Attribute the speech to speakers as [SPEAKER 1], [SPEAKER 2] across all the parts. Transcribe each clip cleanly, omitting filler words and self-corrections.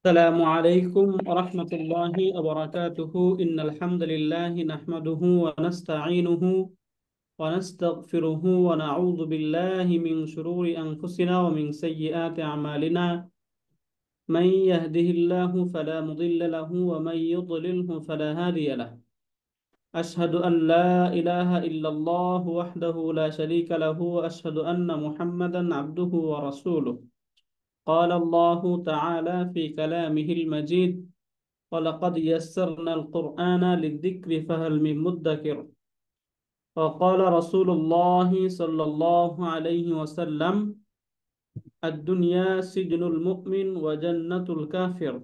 [SPEAKER 1] السلام عليكم ورحمة الله وبركاته إن الحمد لله نحمده ونستعينه ونستغفره ونعوذ بالله من شرور أنفسنا ومن سيئات أعمالنا من يهده الله فلا مضل له ومن يضلله فلا هادي له أشهد أن لا إله إلا الله وحده لا شريك له وأشهد أن محمدا عبده ورسوله قال الله تعالى في كلامه المجيد ولقد يسرنا القرآن للذكر فهل من مدكر وقال رسول الله صلى الله عليه وسلم الدنيا سجن المؤمن وجنة الكافر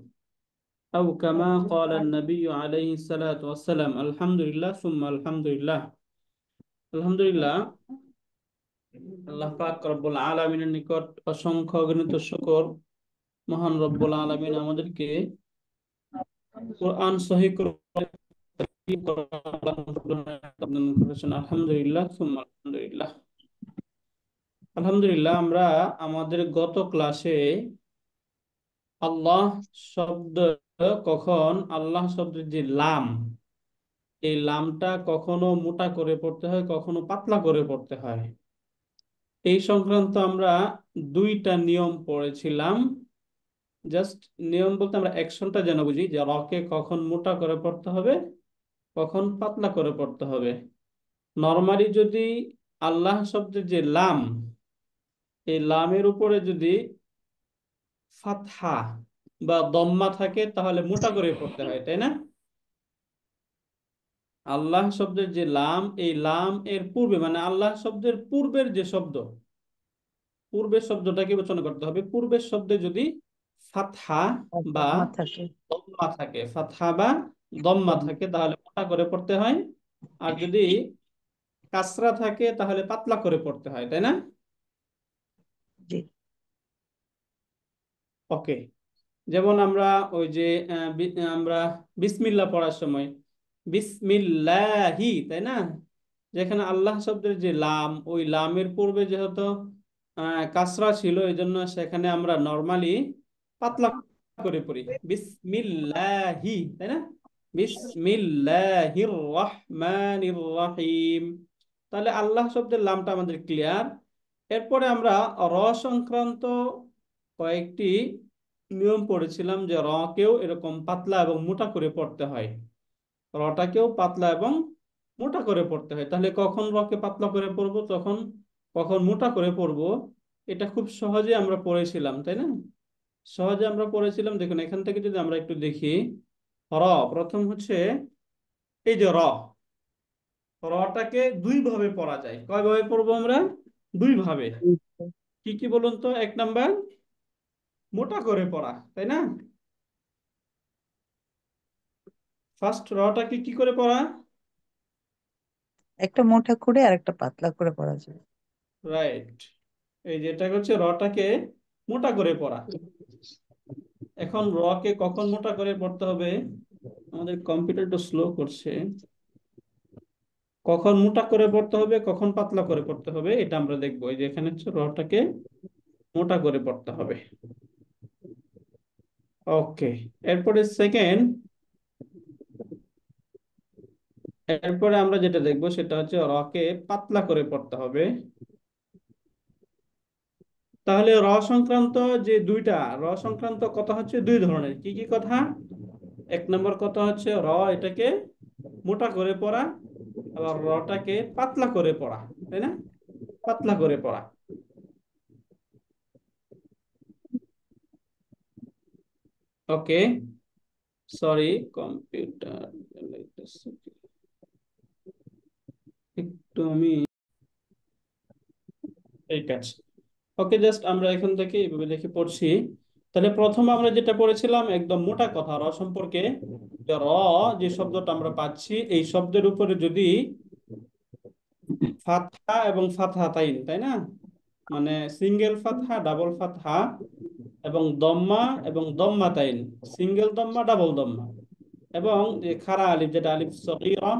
[SPEAKER 1] أو كما قال النبي عليه الصلاة والسلام الحمد لله ثم الحمد لله الحمد لله আল্লাহ পাক রব্বুল আলামিনের নিকট অসংখ্য অগণিত শুকর। মহান রব্বুল আলামিন আমাদেরকে কোরআন সহিহ আলহামদুলিল্লাহ সুম্মা আলহামদুলিল্লাহ। আলহামদুলিল্লাহ, আমরা আমাদের গত ক্লাসে আল্লাহ শব্দ আল্লাহ শব্দের যে লাম, এই লামটা কখনো মোটা করে পড়তে হয়, কখনো পাতলা করে পড়তে হয়। এই সংক্রান্ত আমরা দুইটা নিয়ম পড়েছিলাম। জাস্ট নিয়ম বলতে আমরা অ্যাকশনটা যেন বুঝি, যে রকে কখন মোটা করে পড়তে হবে, কখন পাতলা করে পড়তে হবে। নরমালি যদি আল্লাহ শব্দের যে লাম, এই লামের উপরে যদি ফাতহা বা দম্মা থাকে তাহলে মোটা করে পড়তে হয়, তাই না? আল্লাহ শব্দের যে লাম, এই লাম এর পূর্বে মানে আল্লাহ শব্দের পূর্বের যে শব্দ, পূর্বের শব্দটাকে বিবেচনা করতে হবে। পূর্বের শব্দে যদি ফাতহা বা
[SPEAKER 2] দম্মা থাকে।
[SPEAKER 1] দম্মা থাকে, ফাতহা বা দম্মা থাকে তাহলে মোটা করে পড়তে হয়। আর যদি কাসরা থাকে তাহলে পাতলা করে পড়তে হয়, তাই না?
[SPEAKER 2] জি।
[SPEAKER 1] ওকে। যেমন আমরা ওই যে আমরা বিসমিল্লাহ পড়ার সময় বিসমিল্লাহি, তাই না? যেখানে আল্লাহ শব্দের যে লাম, ওই লামের পূর্বে যেহেতু কাসরা ছিল, এই জন্য সেখানে আমরা নর্মালি পাতলা করে পড়ি বিসমিল্লাহি, তাই না? বিসমিল্লাহির রহমানির রহিম। তাহলে আল্লাহ শব্দের লামটা আমাদের ক্লিয়ার। এরপরে আমরা র সংক্রান্ত কয়েকটি নিয়ম পড়েছিলাম, যে র কেও এরকম পাতলা এবং মোটা করে পড়তে হয়, রটাকেও পাতলা এবং মোটা করে পড়তে হয়। তাহলে কখন রকে পাতলা করে পড়বো, তখন কখন মোটা করে পড়বো, এটা খুব সহজে আমরা পড়েছিলাম, তাই না? সহজে আমরা পড়েছিলাম। দেখুন, এখান থেকে যদি আমরা একটু দেখি, র প্রথম হচ্ছে এই যে রটাকে দুই ভাবে পড়া যায়। কয় ভাবে পড়বো আমরা? দুই ভাবে। কি কি বলুন তো? এক নাম্বার, মোটা করে পড়া, তাই না? ফার্স্ট রটাকে কি করে পড়া?
[SPEAKER 2] একটা মোটা করে আর একটা পাতলা করে পড়া যায়।
[SPEAKER 1] রাইট। এই যেটা হচ্ছে রটাকে মোটা করে পড়া। এখন রকে কখন মোটা করে পড়তে হবে? আমাদের কম্পিউটারটা স্লো করছে। কখন মোটা করে পড়তে হবে, কখন পাতলা করে পড়তে হবে, এটা আমরা দেখবো। এই যে এখানে হচ্ছে রটাকে মোটা করে পড়তে হবে। ওকে। এরপরে সেকেন্ড, এরপরে আমরা যেটা দেখবো সেটা হচ্ছে রকে পাতলা করে পড়তে হবে। তাহলে র সংক্রান্ত যে দুইটা, র সংক্রান্ত কথা হচ্ছে দুই ধরনের। কি কি কথা? এক নম্বর কথা হচ্ছে এটাকে মোটা করে পড়া, আবার রটাকে পাতলা করে পড়া, তাই না? পাতলা করে পড়া। ওকে। সরি, কম্পিউটার একটু আমি এই কাজ। ওকে, জাস্ট আমরা এখান থেকে এইভাবে লিখে পড়ছি। তাহলে প্রথম আমরা যেটা পড়েছিলাম একদম মোটা কথা র সম্পর্কে, যে যে শব্দটা আমরা পাচ্ছি, এই শব্দের উপরে যদি ফাতহা এবং ফাতহাতাইন, তাই না? মানে সিঙ্গেল ফাতহা, ডাবল ফাতহা এবং দম্মা এবং দম্মাতাইন, সিঙ্গেল দম্মা, ডাবল দম্মা, এবং যে খাড়া আলিফ যেটা আলিফ সগীরা,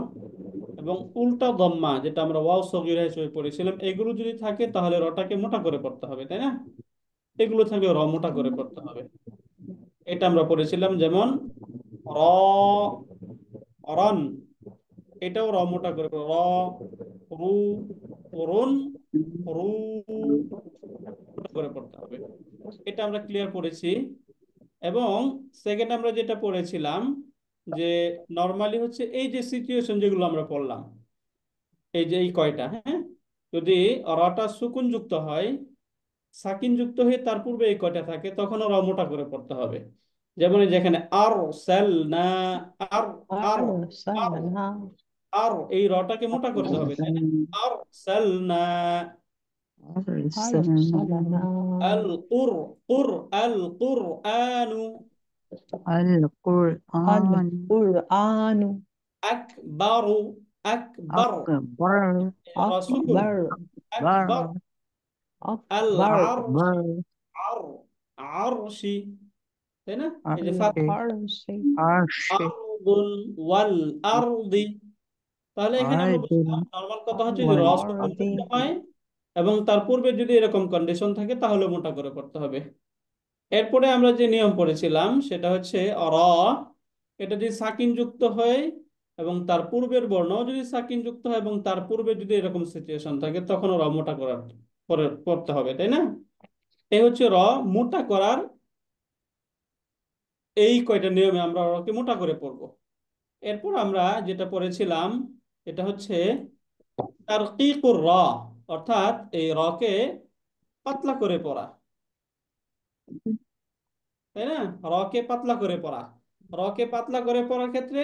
[SPEAKER 1] এবং উল্টা দম্মা যেটা আমরা ওয়াও সগীরা হিসেবে পড়েছিলাম, এগুলো যদি থাকে তাহলে রটাকে মোটা করে পড়তে হবে, তাই না? এগুলো থাকলে র মোটা করে পড়তে হবে। এটা আমরা পড়েছিলাম, যেমন র, রন, এটাও র মোটা করে পড়ো। র, রু, রুন, রু, মোটা করে পড়তে হবে। এটা আমরা ক্লিয়ার করেছি। এবং সেকেন্ড আমরা যেটা পড়েছিলাম, যে নর্মালি হচ্ছে এই যে সিচুয়েশন যেগুলো আমরা পড়লাম, এই যে এই কয়টা, হ্যাঁ, যদি রটা সুকুন যুক্ত হয়, সাকিন যুক্ত হয়ে তার পূর্বে এই কয়টা থাকে, তখন র মোটা করে পড়তে হবে। যেমন এই যেখানে আর সেল না, আর, আর, আর,
[SPEAKER 2] أرسلنا
[SPEAKER 1] আর, এই রটাকে মোটা করতে হবে, তাই না? আর সেল না।
[SPEAKER 2] أرسلنا
[SPEAKER 1] আল কুর, কুর, আল কুর আনু,
[SPEAKER 2] القرآن
[SPEAKER 3] القرآن
[SPEAKER 1] আকবারু, আকবার,
[SPEAKER 2] أكبر
[SPEAKER 1] সুকুন,
[SPEAKER 3] أكبر
[SPEAKER 1] আকবার,
[SPEAKER 2] أكبر
[SPEAKER 1] আল
[SPEAKER 3] أكبر
[SPEAKER 1] আর,
[SPEAKER 2] أكبر
[SPEAKER 1] আর, আরশি, তাই না? এই যে
[SPEAKER 2] عرش
[SPEAKER 1] ফাতহা,
[SPEAKER 3] عرش
[SPEAKER 2] عرش
[SPEAKER 1] আরদুন ওয়াল আরদি। তাহলে এখানে আমরা
[SPEAKER 2] عرض
[SPEAKER 1] বুঝলাম নর্মাল কথা হচ্ছে যদি র সুকুন
[SPEAKER 3] والأرض
[SPEAKER 1] যুক্ত হয় এবং তার পূর্বে যদি এরকম কন্ডিশন থাকে তাহলে মোটা করে পড়তে হবে। এরপরে আমরা যে নিয়ম পড়েছিলাম সেটা হচ্ছে র, এটা যদি সাকিন যুক্ত হয় এবং তার পূর্বের বর্ণ যদি সাকিন যুক্ত হয় এবং তার পূর্বে যদি এরকম সিচুয়েশন থাকে, তখন র মোটা করার পড়তে হবে, তাই না? এই হচ্ছে র মোটা করার এই কয়টা নিয়মে আমরা রকে মোটা করে পড়বো। এরপর আমরা যেটা পড়েছিলাম এটা হচ্ছে তারকিকুর র, অর্থাৎ এই রকে পাতলা করে পড়া, তাই না? রকে পাতলা করে পড়া, রকে পাতলা করে পড়ার ক্ষেত্রে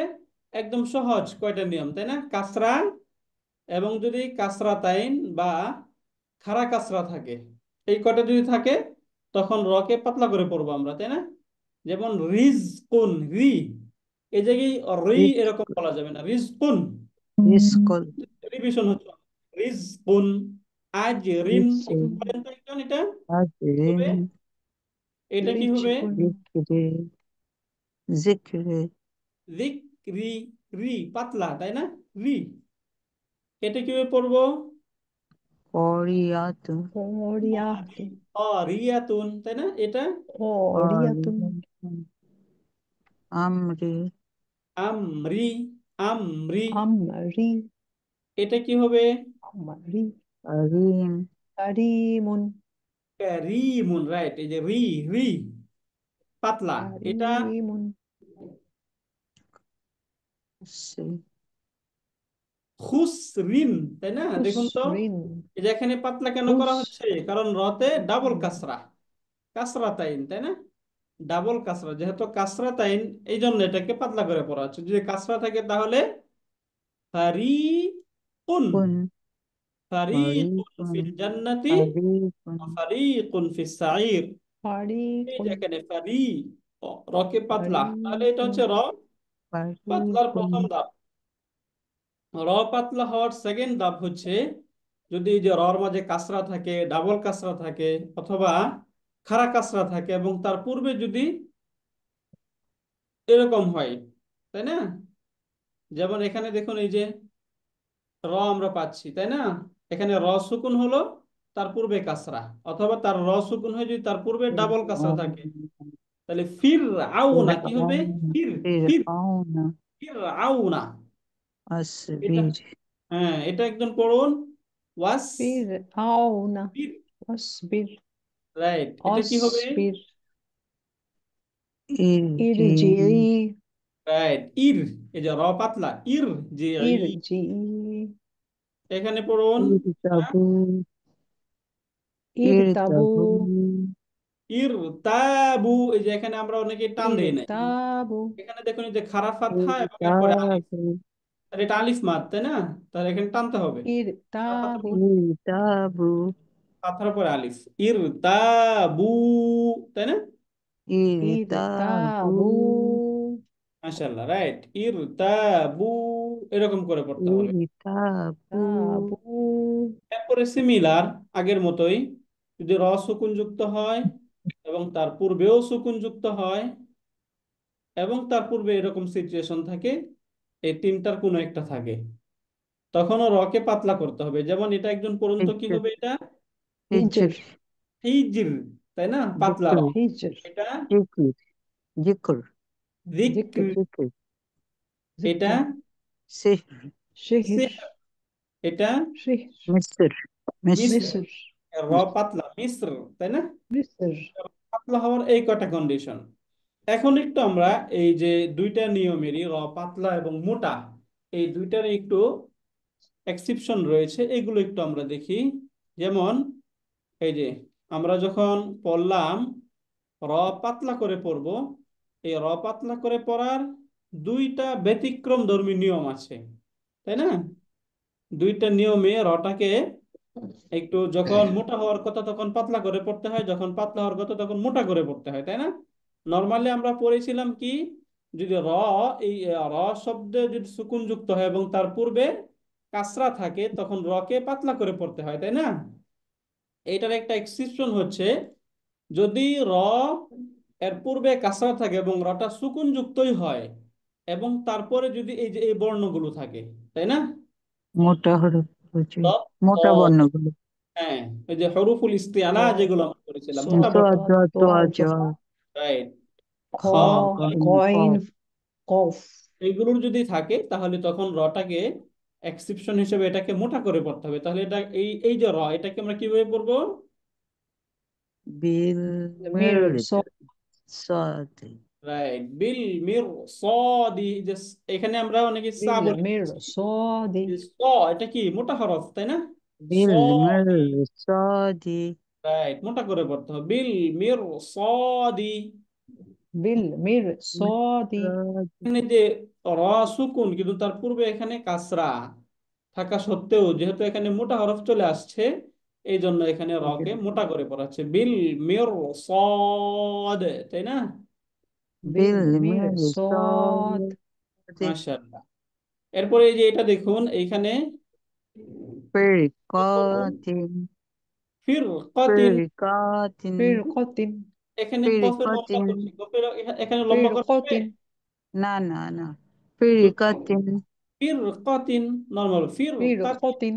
[SPEAKER 1] একদম সহজ কয়টা নিয়ম, তাই না? কাসরা, এবং যদি কাসরা তাইন বা খাড়া কাসরা থাকে, এই কয়টা যদি থাকে তখন রকে পাতলা করে পড়বো আমরা, তাই না? যেমন রিজকুন, রি, এই জায়গায় রি এরকম
[SPEAKER 2] رزق
[SPEAKER 1] বলা যাবে না, রিজকুন,
[SPEAKER 2] رزق
[SPEAKER 1] রিভিশন হচ্ছে রিজকুন। আজ রিন,
[SPEAKER 2] رزق
[SPEAKER 1] একটু বলেন তো একজন এটা কি হবে?
[SPEAKER 2] أجر
[SPEAKER 1] এটা কি হবে?
[SPEAKER 3] رجل
[SPEAKER 2] ذكر ذكر
[SPEAKER 1] রি, রি পাতলা, তাই না? রি, এটা কিভাবে পড়বো?
[SPEAKER 2] قارية
[SPEAKER 3] قارية
[SPEAKER 1] রিয়াতুন, তাই না? এটা
[SPEAKER 3] قارية
[SPEAKER 2] قارية أمري
[SPEAKER 1] আমরি, আমরি,
[SPEAKER 3] أمري
[SPEAKER 1] এটা কি হবে?
[SPEAKER 3] أمري
[SPEAKER 2] كريم
[SPEAKER 3] كريم
[SPEAKER 1] কারিমুন, রাইট। এই যে রি, রি পাতলা, এটা
[SPEAKER 3] كريم
[SPEAKER 2] سي
[SPEAKER 1] খুসরিন, তাই না? দেখুন তো,
[SPEAKER 3] خسر
[SPEAKER 1] এই যে এখানে পাতলা কেন করা
[SPEAKER 3] خس
[SPEAKER 1] হচ্ছে? কারণ রতে ডাবল কাসরা, কাসরা তাইন, তাই না? ডাবল কাসরা, যেহেতু কাসরা তাইন, এই জন্য এটাকে পাতলা করে পড়া হচ্ছে। যদি কাসরা থাকে তাহলে ফারিকুন,
[SPEAKER 2] كن فريق
[SPEAKER 1] ফারিকুন ফিল জান্নাতি
[SPEAKER 2] فريق
[SPEAKER 1] ওয়া ফারিকুন ফিস সাঈর। এই যে
[SPEAKER 3] فريق
[SPEAKER 1] এখানে ফারি, রকে পাতলা, তাহলে এটা হচ্ছে
[SPEAKER 3] فريق
[SPEAKER 1] র পাতলার
[SPEAKER 2] فريق
[SPEAKER 1] প্রথম ধাপ। র পাতলা হওয়ার সেকেন্ড ধাপ হচ্ছে যদি এই যে রর মাঝে কাসরা থাকে, ডাবল কাসরা থাকে, অথবা খাড়া কাসরা থাকে এবং তার পূর্বে যদি এরকম হয়, তাই না? যেমন এখানে দেখুন এই যে আমরা পাচ্ছি, তাই না? এখানে সুকুন হলো, তার পূর্বে কাসরা, অথবা তার সুকুন হয়ে যদি তার পূর্বে ডাবল কাসরা থাকে, তাহলে ফির আউনা কি হবে? ফির, ফির,
[SPEAKER 2] فرعون
[SPEAKER 1] ফির আউনা। এটা,
[SPEAKER 2] أصبر
[SPEAKER 1] হ্যাঁ, এটা একজন পড়ুন। ওয়াস
[SPEAKER 3] فرعون
[SPEAKER 1] ফির,
[SPEAKER 3] أصبر
[SPEAKER 1] রাইট। এটা কি হবে?
[SPEAKER 3] أصبر
[SPEAKER 2] ارجعي
[SPEAKER 3] ارجعي
[SPEAKER 1] রাইট, ইর, এই যে পাতলা, ইর যে
[SPEAKER 3] ارجعي
[SPEAKER 1] এখানে পড়ুন। হ্যাঁ,
[SPEAKER 2] ارتبوا
[SPEAKER 3] ارتبوا
[SPEAKER 2] ارتبوا
[SPEAKER 1] ইর তাবু, এই যে এখানে আমরা অনেকে টান দেই নাই,
[SPEAKER 3] ارتابوا
[SPEAKER 1] এখানে দেখুন এই যে খারা ফাতহা এবং এরপরে আলিফ,
[SPEAKER 2] ارتابوا
[SPEAKER 1] তাহলে এটা আলিফ মাদ, তাই না? তাহলে এখানে টানতে হবে। খাড়া ফাতহার
[SPEAKER 3] ارتابوا
[SPEAKER 1] পর,
[SPEAKER 2] ارتابوا
[SPEAKER 1] ফাতহার পরে আলিফ, ইর তাবু, তাই না?
[SPEAKER 2] ارتابوا
[SPEAKER 3] ارتابوا
[SPEAKER 1] মাশাআল্লাহ, রাইট, ইর তাবু, এরকম করে পড়তে হবে।
[SPEAKER 2] ارتابوا
[SPEAKER 3] تابوا
[SPEAKER 1] এরপরে সিমিলার, আগের মতোই, যদি সুকুন যুক্ত হয় এবং তার পূর্বেও সুকুন যুক্ত হয় এবং তার পূর্বে এরকম সিচুয়েশন থাকে, এই তিনটার কোনো একটা থাকে, তখনও রকে পাতলা করতে হবে। যেমন এটা একজন পড়ুন তো, কি
[SPEAKER 2] هجر
[SPEAKER 1] হবে এটা?
[SPEAKER 2] هجر
[SPEAKER 3] هجر
[SPEAKER 1] হিজির, তাই না? পাতলা র,
[SPEAKER 2] ذكر
[SPEAKER 3] هجر
[SPEAKER 1] এটা
[SPEAKER 2] ذكر জিকর,
[SPEAKER 1] যিকর,
[SPEAKER 2] জিকর,
[SPEAKER 1] এটা
[SPEAKER 2] সিহর,
[SPEAKER 3] شهر
[SPEAKER 1] সিহর, এটা
[SPEAKER 3] شهر
[SPEAKER 2] মিসর, মিসর,
[SPEAKER 1] মিসর,
[SPEAKER 3] مصر
[SPEAKER 1] র পাতলা মিসর, তাই না?
[SPEAKER 3] مصر
[SPEAKER 1] পাতলা হওয়ার এই কটা কন্ডিশন। এখন একটু আমরা এই যে দুইটা নিয়মেরই র পাতলা এবং মোটা, এই দুইটার একটু এক্সেপশন রয়েছে, এগুলো একটু আমরা দেখি। যেমন এই যে আমরা যখন পড়লাম র পাতলা করে পড়ব, এই র পাতলা করে পড়ার দুইটা ব্যতিক্রম ধর্মী নিয়ম আছে, তাই না? দুইটা নিয়মে রটাকে একটু যখন মোটা হওয়ার কথা তখন পাতলা করে পড়তে হয়, যখন পাতলা হওয়ার কথা তখন মোটা করে পড়তে হয়, তাই না? নর্মালি আমরা পড়েছিলাম কি, যদি এই র শব্দে যদি সুকুন যুক্ত হয় এবং তার পূর্বে কাসরা থাকে তখন রকে পাতলা করে পড়তে হয়, তাই না? এইটার একটা এক্সেপশন হচ্ছে যদি র এর পূর্বে কাসরা থাকে এবং রটা সুকুন যুক্তই হয় এবং তারপরে যদি এই যে এই বর্ণগুলো থাকে, তাই না?
[SPEAKER 2] মোটা হরফ হচ্ছে
[SPEAKER 1] ত, ত,
[SPEAKER 2] মোটা বর্ণগুলো,
[SPEAKER 1] হ্যাঁ, ওই যে হরুফুল ইস্তিআলা
[SPEAKER 3] ضاد
[SPEAKER 1] যেগুলো আমরা করেছিলাম, মোটা
[SPEAKER 3] صاد
[SPEAKER 1] বর্ণ,
[SPEAKER 2] সোয়া, জোয়া, তোয়া,
[SPEAKER 3] ضاد
[SPEAKER 2] জোয়া,
[SPEAKER 1] রাইট, খ,
[SPEAKER 3] خا
[SPEAKER 1] গাইন,
[SPEAKER 3] غين
[SPEAKER 2] কফ,
[SPEAKER 3] قاف
[SPEAKER 1] এইগুলোর যদি থাকে তাহলে তখন রটাকে এক্সেপশন হিসেবে এটাকে মোটা করে পড়তে হবে। তাহলে এটা এই এই যে র, এটাকে আমরা কিভাবে পড়বো?
[SPEAKER 2] বিল,
[SPEAKER 3] مير
[SPEAKER 2] মির্দ,
[SPEAKER 3] صاد
[SPEAKER 2] সাদ,
[SPEAKER 1] রাইট, বিল মির সদি, যে এখানে আমরা অনেকে সা বলে
[SPEAKER 3] بالمير
[SPEAKER 1] দিচ্ছি,
[SPEAKER 3] صاد
[SPEAKER 1] যে স, এটা কি মোটা হরফ, তাই না?
[SPEAKER 2] বিল
[SPEAKER 1] সদি,
[SPEAKER 2] মির্দ, সাদি,
[SPEAKER 1] রাইট, মোটা করে পড়তে হবে, বিল মির সদি।
[SPEAKER 3] بالمير صاد
[SPEAKER 2] মির্দ,
[SPEAKER 1] এখানে যে র সুকুন কিন্তু তার পূর্বে এখানে কাসরা থাকা সত্ত্বেও যেহেতু এখানে মোটা হরফ চলে আসছে, এই জন্য এখানে রকে মোটা করে পড়াচ্ছে, বিল মির সদ, তাই না?
[SPEAKER 2] বিল
[SPEAKER 3] بالمير
[SPEAKER 2] মির্দ,
[SPEAKER 3] صاد
[SPEAKER 2] সাদি,
[SPEAKER 1] মাশাআল্লাহ। এরপরে এই যে এটা দেখুন এইখানে
[SPEAKER 2] ফিরকাতিন,
[SPEAKER 1] ফিরকাতিন,
[SPEAKER 2] ফিরকাতিন,
[SPEAKER 3] فرقة
[SPEAKER 1] এখানে কফের লম্বা
[SPEAKER 2] ফিরকাতিন,
[SPEAKER 1] করছি, কফের এখানে লম্বা করা যাবে?
[SPEAKER 3] فرقة
[SPEAKER 2] না না না,
[SPEAKER 1] শুধু
[SPEAKER 2] ফিরকাতিন,
[SPEAKER 1] ফিরকাতিন, নরমাল ফিরকাতিন,
[SPEAKER 3] فرقة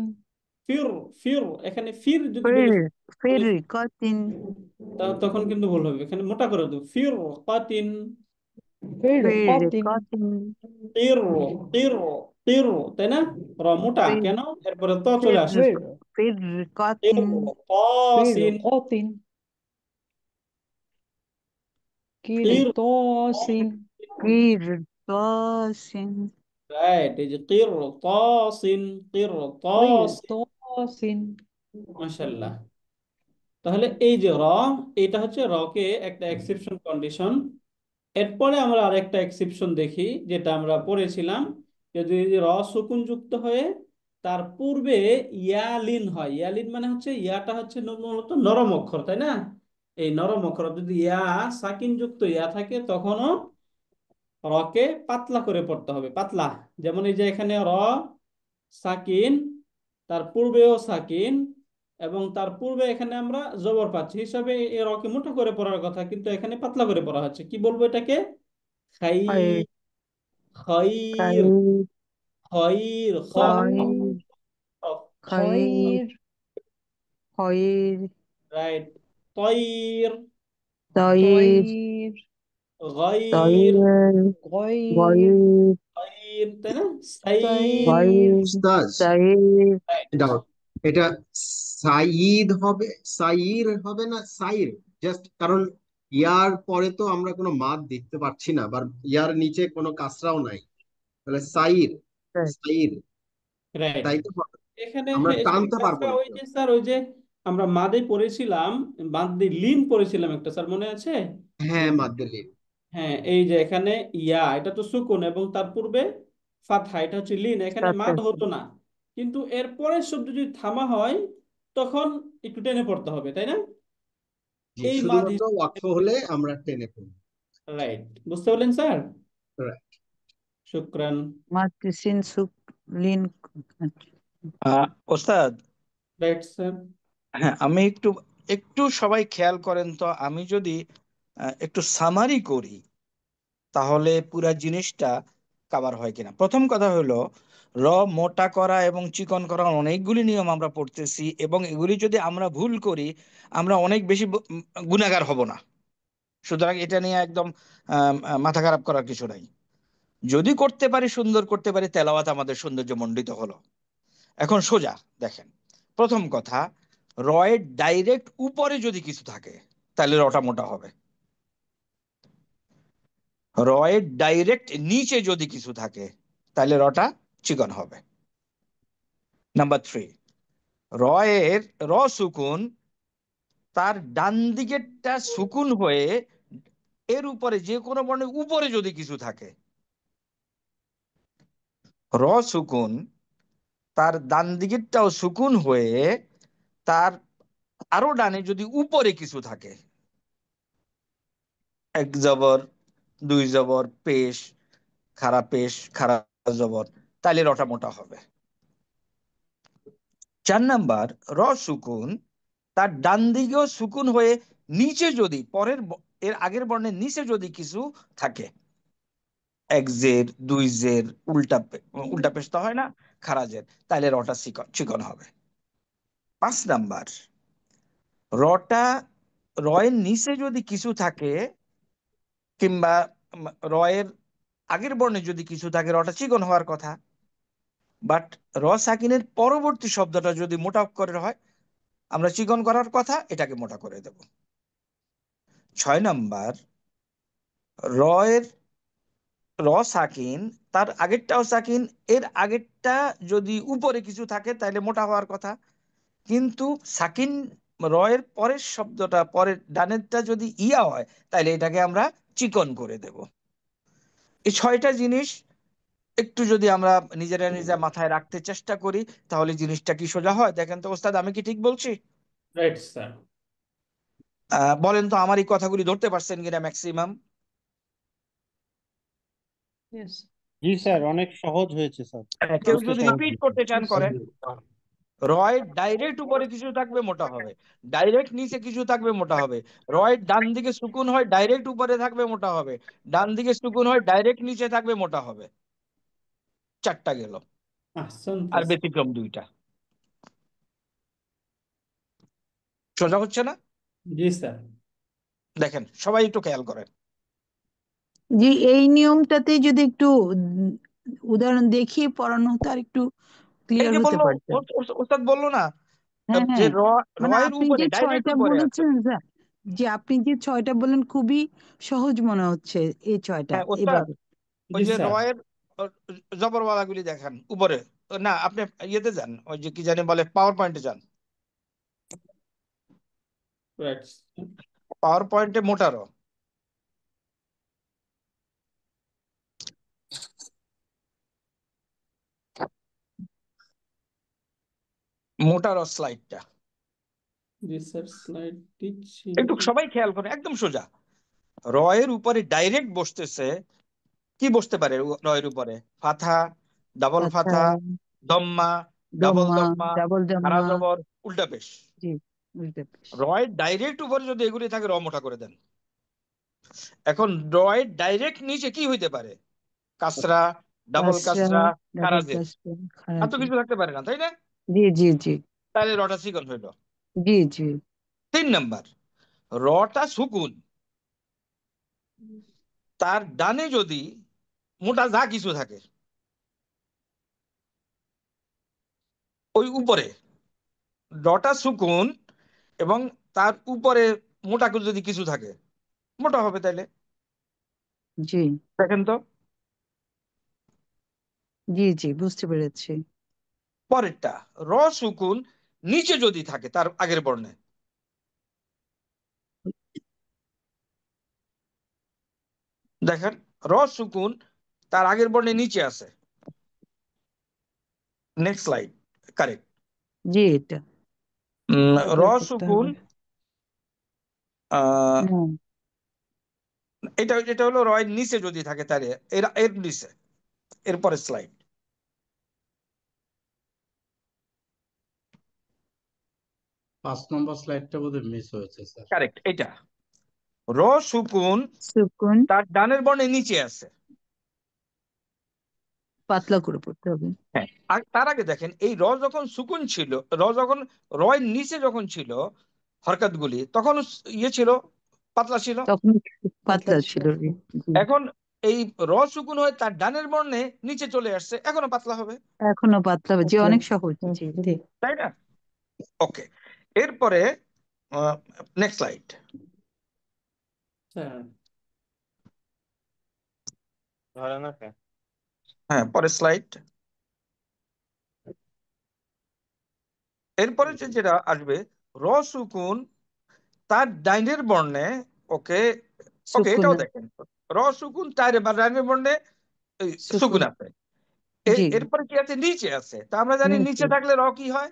[SPEAKER 1] ফির, ফির, এখানে ফির যদি
[SPEAKER 2] ফির,
[SPEAKER 1] বলে বলে
[SPEAKER 2] ফিরকাতিন,
[SPEAKER 1] তখন কিন্তু ভুল হবে, এখানে মোটা করে দেবো, ফির কাতিন,
[SPEAKER 3] فرقة
[SPEAKER 2] ফিরকাতিন,
[SPEAKER 1] তীর, তীর, তীর, তাই না? র মোটা
[SPEAKER 2] ফির,
[SPEAKER 1] কেন, এরপরে ত চলে
[SPEAKER 2] ফির,
[SPEAKER 1] আসছে,
[SPEAKER 3] فر
[SPEAKER 1] তীর,
[SPEAKER 2] ফিরকাতিন,
[SPEAKER 1] তাসিন,
[SPEAKER 3] فرقة
[SPEAKER 1] তীর,
[SPEAKER 3] قرطاس
[SPEAKER 2] ফিরতাসিন,
[SPEAKER 1] রাইট, এই যে তীর তাসিন, তীর তাসিন,
[SPEAKER 3] قرطاس
[SPEAKER 1] মাশাআল্লাহ। তাহলে এই যে র, এটা হচ্ছে রকে একটা এক্সেপশন কন্ডিশন। এরপরে আমরা আরেকটা এক্সেপশন দেখি যেটা আমরা পড়েছিলাম, যে যদি র সুকুন যুক্ত হয়ে তার পূর্বে ইয়ালিন হয়, ইয়ালিন মানে হচ্ছে ইয়াটা হচ্ছে মূলত নরম অক্ষর, তাই না? এই নরম অক্ষর যদি ইয়া সাকিন যুক্ত ইয়া থাকে তখনও রকে পাতলা করে পড়তে হবে, পাতলা। যেমন এই যে এখানে র সাকিন, তার পূর্বেও সাকিন, এবং তার পূর্বে এখানে আমরা জবর পাচ্ছি হিসাবে এই রকে মোটা করে পড়ার কথা, কিন্তু এখানে পাতলা করে পড়া হচ্ছে, কি বলবো এটাকে? খাই,
[SPEAKER 2] খাইর,
[SPEAKER 1] খয়ির,
[SPEAKER 2] খাইর,
[SPEAKER 1] খয়ির, খ,
[SPEAKER 2] খাইর, খাইর,
[SPEAKER 3] خير
[SPEAKER 2] খাইর,
[SPEAKER 1] রাইট, তয়ির,
[SPEAKER 2] তাইর,
[SPEAKER 3] طير
[SPEAKER 1] গয়ির,
[SPEAKER 2] তাইর,
[SPEAKER 3] غير
[SPEAKER 2] গাইর,
[SPEAKER 1] গয়ির, তাই না? সাইর,
[SPEAKER 3] سير
[SPEAKER 2] গাইর,
[SPEAKER 4] উস্তাজ,
[SPEAKER 2] তাইর,
[SPEAKER 1] রাইট,
[SPEAKER 4] ডাউট, এটা সাইদ হবে, সাইর হবে না সাইর? জাস্ট কারণ ইয়ার পরে তো আমরা কোনো মাদ দেখতে পাচ্ছি না, বা ইয়ার নিচে কোনো কাসরাও নাই, তাহলে সাইর, সাইর,
[SPEAKER 1] রাইট।
[SPEAKER 4] তাই তো?
[SPEAKER 1] এখানে
[SPEAKER 4] আমরা
[SPEAKER 1] হ্যাঁ, এখানে
[SPEAKER 4] টানতে পারবো
[SPEAKER 1] কাজটা
[SPEAKER 4] না
[SPEAKER 1] ওই
[SPEAKER 4] তো।
[SPEAKER 1] যে স্যার, ওই যে আমরা মাদে পড়েছিলাম, মাদে লিন পড়েছিলাম একটা স্যার, মনে আছে? যে
[SPEAKER 4] হ্যাঁ, মাদ্দেলিন।
[SPEAKER 1] হ্যাঁ, এই যে এখানে ইয়া এটা তো সুকুন এবং তার পূর্বে ফাতহা, এটা হচ্ছে লিন, এখানে মাদ
[SPEAKER 2] সাতাশ,
[SPEAKER 1] হতো না, কিন্তু এর পরের শব্দ যদি থামা হয় তখন একটু টেনে পড়তে হবে, তাই না?
[SPEAKER 4] জি,
[SPEAKER 1] এই মাদ,
[SPEAKER 4] শুধুমাত্র ওয়াকফ হলে আমরা টেনে পড়ি।
[SPEAKER 1] রাইট, বুঝতে পারলেন স্যার?
[SPEAKER 4] Right.
[SPEAKER 1] শুক্রান।
[SPEAKER 2] মাতৃসিন, সুক, লিন,
[SPEAKER 5] ওস্তাদ,
[SPEAKER 1] রাইট স্যার।
[SPEAKER 5] হ্যাঁ আমি একটু একটু সবাই খেয়াল করেন তো, আমি যদি একটু সামারি করি তাহলে পুরা জিনিসটা কভার হয় কিনা। প্রথম কথা হলো, র মোটা করা এবং চিকন করা অনেকগুলি নিয়ম আমরা পড়তেছি, এবং এগুলি যদি আমরা ভুল করি আমরা অনেক বেশি গুনাহগার হব না। সুতরাং এটা নিয়ে একদম মাথা খারাপ করার কিছু নাই। যদি করতে পারি, সুন্দর করতে পারি, তেলাওয়াত আমাদের সৌন্দর্য মণ্ডিত হলো। এখন সোজা দেখেন, প্রথম কথা, রয়ের ডাইরেক্ট উপরে যদি কিছু থাকে তাহলে রটা মোটা হবে। রয়ের ডাইরেক্ট নিচে যদি কিছু থাকে তাহলে রটা চিকন হবে। নাম্বার 3, রয়ের র সুকুন তার ডান দিকেরটা সুকুন হয়ে এর উপরে যে কোনো বর্ণের উপরে যদি কিছু থাকে, র সুকুন তার ডান দিকেরটাও সুকুন হয়ে তার আরো ডানে যদি উপরে কিছু থাকে, এক জবর, দুই জবর, পেশ, খাড়া পেশ, খাড়া জবর, তাহলে রটা মোটা হবে। 4 নাম্বার, র সুকুন তার ডান দিকেও সুকুন হয়ে নিচে যদি এর আগের বর্ণের নিচে যদি কিছু থাকে, এক জের, দুই জের, উল্টা পেশ তো হয় না, খাড়া জের, তাহলে রটা চিকন হবে। 5 নাম্বার, রটা রয়ের নিচে যদি কিছু থাকে কিংবা রয়ের আগের বর্ণে যদি কিছু থাকে, রটা চিকন হওয়ার কথা, বাট র সাকিনের পরবর্তী শব্দটা যদি মোটা অক্ষরের হয়, আমরা চিকন করার কথা, এটাকে মোটা করে দেব। 6 নাম্বার, রয়ের র সাকিন তার আগেরটাও সাকিন, এর আগেরটা যদি উপরে কিছু থাকে তাহলে মোটা হওয়ার কথা, কিন্তু সাকিন রয়ের পরের শব্দটা, পরের ডানেরটা যদি ইয়া হয় তাহলে এটাকে আমরা চিকন করে দেব। এই 6টা জিনিস একটু যদি আমরা নিজেরা মাথায় রাখতে চেষ্টা করি তাহলে জিনিসটা কি সোজা হয়। দেখেন তো ওস্তাদ, আমি কি ঠিক বলছি?
[SPEAKER 1] Right sir.
[SPEAKER 5] বলেন তো আমার এই কথাগুলি ধরতে পারছেন কিনা ম্যাক্সিমাম?
[SPEAKER 3] Yes.
[SPEAKER 6] জি স্যার, অনেক সহজ হয়েছে স্যার,
[SPEAKER 5] কেউ
[SPEAKER 6] বুঝতে
[SPEAKER 5] যদি
[SPEAKER 6] সহজ
[SPEAKER 5] রিপিট
[SPEAKER 6] হয়েছে।
[SPEAKER 5] করতে চান করেন। রয় ডাইরেক্ট উপরে কিছু থাকবে মোটা হবে, ডাইরেক্ট নিচে কিছু থাকবে মোটা হবে। রয় ডান দিকে সুকুন হয় ডাইরেক্ট উপরে থাকবে মোটা হবে, ডান দিকে সুকুন হয় ডাইরেক্ট নিচে থাকবে মোটা হবে। 4টা গেল,
[SPEAKER 1] আহসান্ত
[SPEAKER 5] আর
[SPEAKER 1] স্যার।
[SPEAKER 5] ব্যতিক্রম 2টা। সোজা হচ্ছে না?
[SPEAKER 1] জি স্যার।
[SPEAKER 5] দেখেন সবাই একটু খেয়াল করেন।
[SPEAKER 2] জি, এই নিয়মটাতে যদি একটু উদাহরণ দেখিয়ে পড়ানো হতো আর একটু
[SPEAKER 5] এই
[SPEAKER 2] ক্লিয়ার
[SPEAKER 5] যে
[SPEAKER 2] হতে
[SPEAKER 5] বললো,
[SPEAKER 2] পারতাম।
[SPEAKER 5] ওস্তাদ বললো না
[SPEAKER 2] হ্যাঁ
[SPEAKER 5] যে
[SPEAKER 2] হ্যাঁ, মানে
[SPEAKER 5] রয়ের
[SPEAKER 2] আপনি
[SPEAKER 5] উপরে
[SPEAKER 2] যে
[SPEAKER 5] ডাইরেক্ট
[SPEAKER 2] 6টা
[SPEAKER 5] উপরে আছে।
[SPEAKER 2] বলেছেন স্যার, যে আপনি যে 6টা বললেন খুবই সহজ মনে হচ্ছে এই 6টা
[SPEAKER 5] হ্যাঁ ওস্তাদ,
[SPEAKER 2] এভাবে।
[SPEAKER 5] ওই
[SPEAKER 1] জি
[SPEAKER 5] যে
[SPEAKER 1] স্যার।
[SPEAKER 5] রয়ের জবরওয়ালা গুলি দেখেন উপরে। না, আপনি ইয়েতে যান, ওই যে কি জানি বলে, পাওয়ার পয়েন্টে যান।
[SPEAKER 1] রাইট।
[SPEAKER 5] পাওয়ার পয়েন্টে মোটারো, মোটারো স্লাইডটা
[SPEAKER 1] জি স্যার, স্লাইড দিচ্ছি।
[SPEAKER 5] একটু সবাই খেয়াল করে, একদম সোজা। রয়ের উপরে ডাইরেক্ট বসতেছে, কি বসতে পারে রয়ের উপরে? ফাথা, ডাবল
[SPEAKER 2] আচ্ছা,
[SPEAKER 5] ফাথা, দম্মা, ডাবল
[SPEAKER 2] দম্মা,
[SPEAKER 5] দম্মা,
[SPEAKER 2] ডাবল
[SPEAKER 5] খাড়া
[SPEAKER 2] দম্মা।
[SPEAKER 5] জবর, উল্টা পেশ।
[SPEAKER 2] জি, বুঝতে পেরেছি।
[SPEAKER 5] রয়ের ডাইরেক্ট উপরে যদি এগুলি থাকে, র মোটা করে দেন। এখন রয়ের ডাইরেক্ট নিচে কি হইতে পারে? কাসরা, ডাবল
[SPEAKER 2] কাসরা,
[SPEAKER 5] কাসরা,
[SPEAKER 2] ডাবল
[SPEAKER 5] খারাজের,
[SPEAKER 2] কাসরা,
[SPEAKER 5] আর তো
[SPEAKER 2] খারাজি।
[SPEAKER 5] কিছু থাকতে পারে না, তাই না?
[SPEAKER 2] জি জি জি
[SPEAKER 5] তাহলে রটা চিকন হইলো।
[SPEAKER 2] জি জি
[SPEAKER 5] 3 নাম্বার, রটা সুকুন তার ডানে যদি মোটা যা কিছু থাকে, ওই উপরে রটা সুকুন এবং তার উপরে মোটা যদি কিছু থাকে, মোটা হবে তাইলে।
[SPEAKER 2] জি
[SPEAKER 5] দেখেন তো
[SPEAKER 2] জি জি, বুঝতে পেরেছি।
[SPEAKER 5] পরেরটা, র সুকুন নিচে যদি থাকে তার আগের বর্ণে, দেখেন র সুকুন তার আগের বর্ণে নিচে আছে। Next slide, correct.
[SPEAKER 2] জি, এটা
[SPEAKER 5] র
[SPEAKER 2] এবার করতে
[SPEAKER 5] সুকুন
[SPEAKER 2] হবে। হ্যাঁ,
[SPEAKER 5] এটা এটা হলো রয়ের নিচে যদি থাকে তাহলে এর নিচে। এরপরে স্লাইড,
[SPEAKER 6] 5 নম্বর স্লাইডটা বোধহয় মিস হয়েছে স্যার।
[SPEAKER 5] কারেক্ট। এটা র সুকুন
[SPEAKER 2] সুকুন
[SPEAKER 5] তার ডানের বর্ণে নিচে আছে।
[SPEAKER 2] পাতলা করে পড়তে হবে।
[SPEAKER 5] হ্যাঁ, আর তার আগে দেখেন, এই র যখন সুকুন ছিল, র যখন রয়ের নিচে যখন ছিল হরকত গুলি, তখন ইয়ে ছিল, পাতলা ছিল।
[SPEAKER 2] তখন
[SPEAKER 3] পাতলা
[SPEAKER 2] পাতলা
[SPEAKER 3] ছিল।
[SPEAKER 2] ছিল জি।
[SPEAKER 5] এখন এই র সুকুন হয়ে তার ডানের বর্ণে নিচে চলে আসছে, এখনো পাতলা হবে,
[SPEAKER 2] এখনো পাতলা যে
[SPEAKER 3] পাতলা।
[SPEAKER 2] অনেক সহজ
[SPEAKER 3] হুম,
[SPEAKER 2] জি
[SPEAKER 3] ঠিক।
[SPEAKER 5] তাই না? ওকে, এরপরে নেক্সট স্লাইড।
[SPEAKER 1] স্যার
[SPEAKER 5] হ্যাঁ, পরের স্লাইড। এরপরে যেটা আসবে, র সুকুন তার ডাইনের বর্ণে, ওকে ওকে,
[SPEAKER 2] সুকুন
[SPEAKER 5] এটাও দেখেন, র সুকুন তার ডাইনের বর্ণে এই
[SPEAKER 2] সুকুন
[SPEAKER 5] সুকুন আছে।
[SPEAKER 2] জি
[SPEAKER 5] এরপরে কি আছে? নিচে আছে। তা আমরা জানি নিচে
[SPEAKER 3] নিচে
[SPEAKER 5] থাকলে র কি হয়?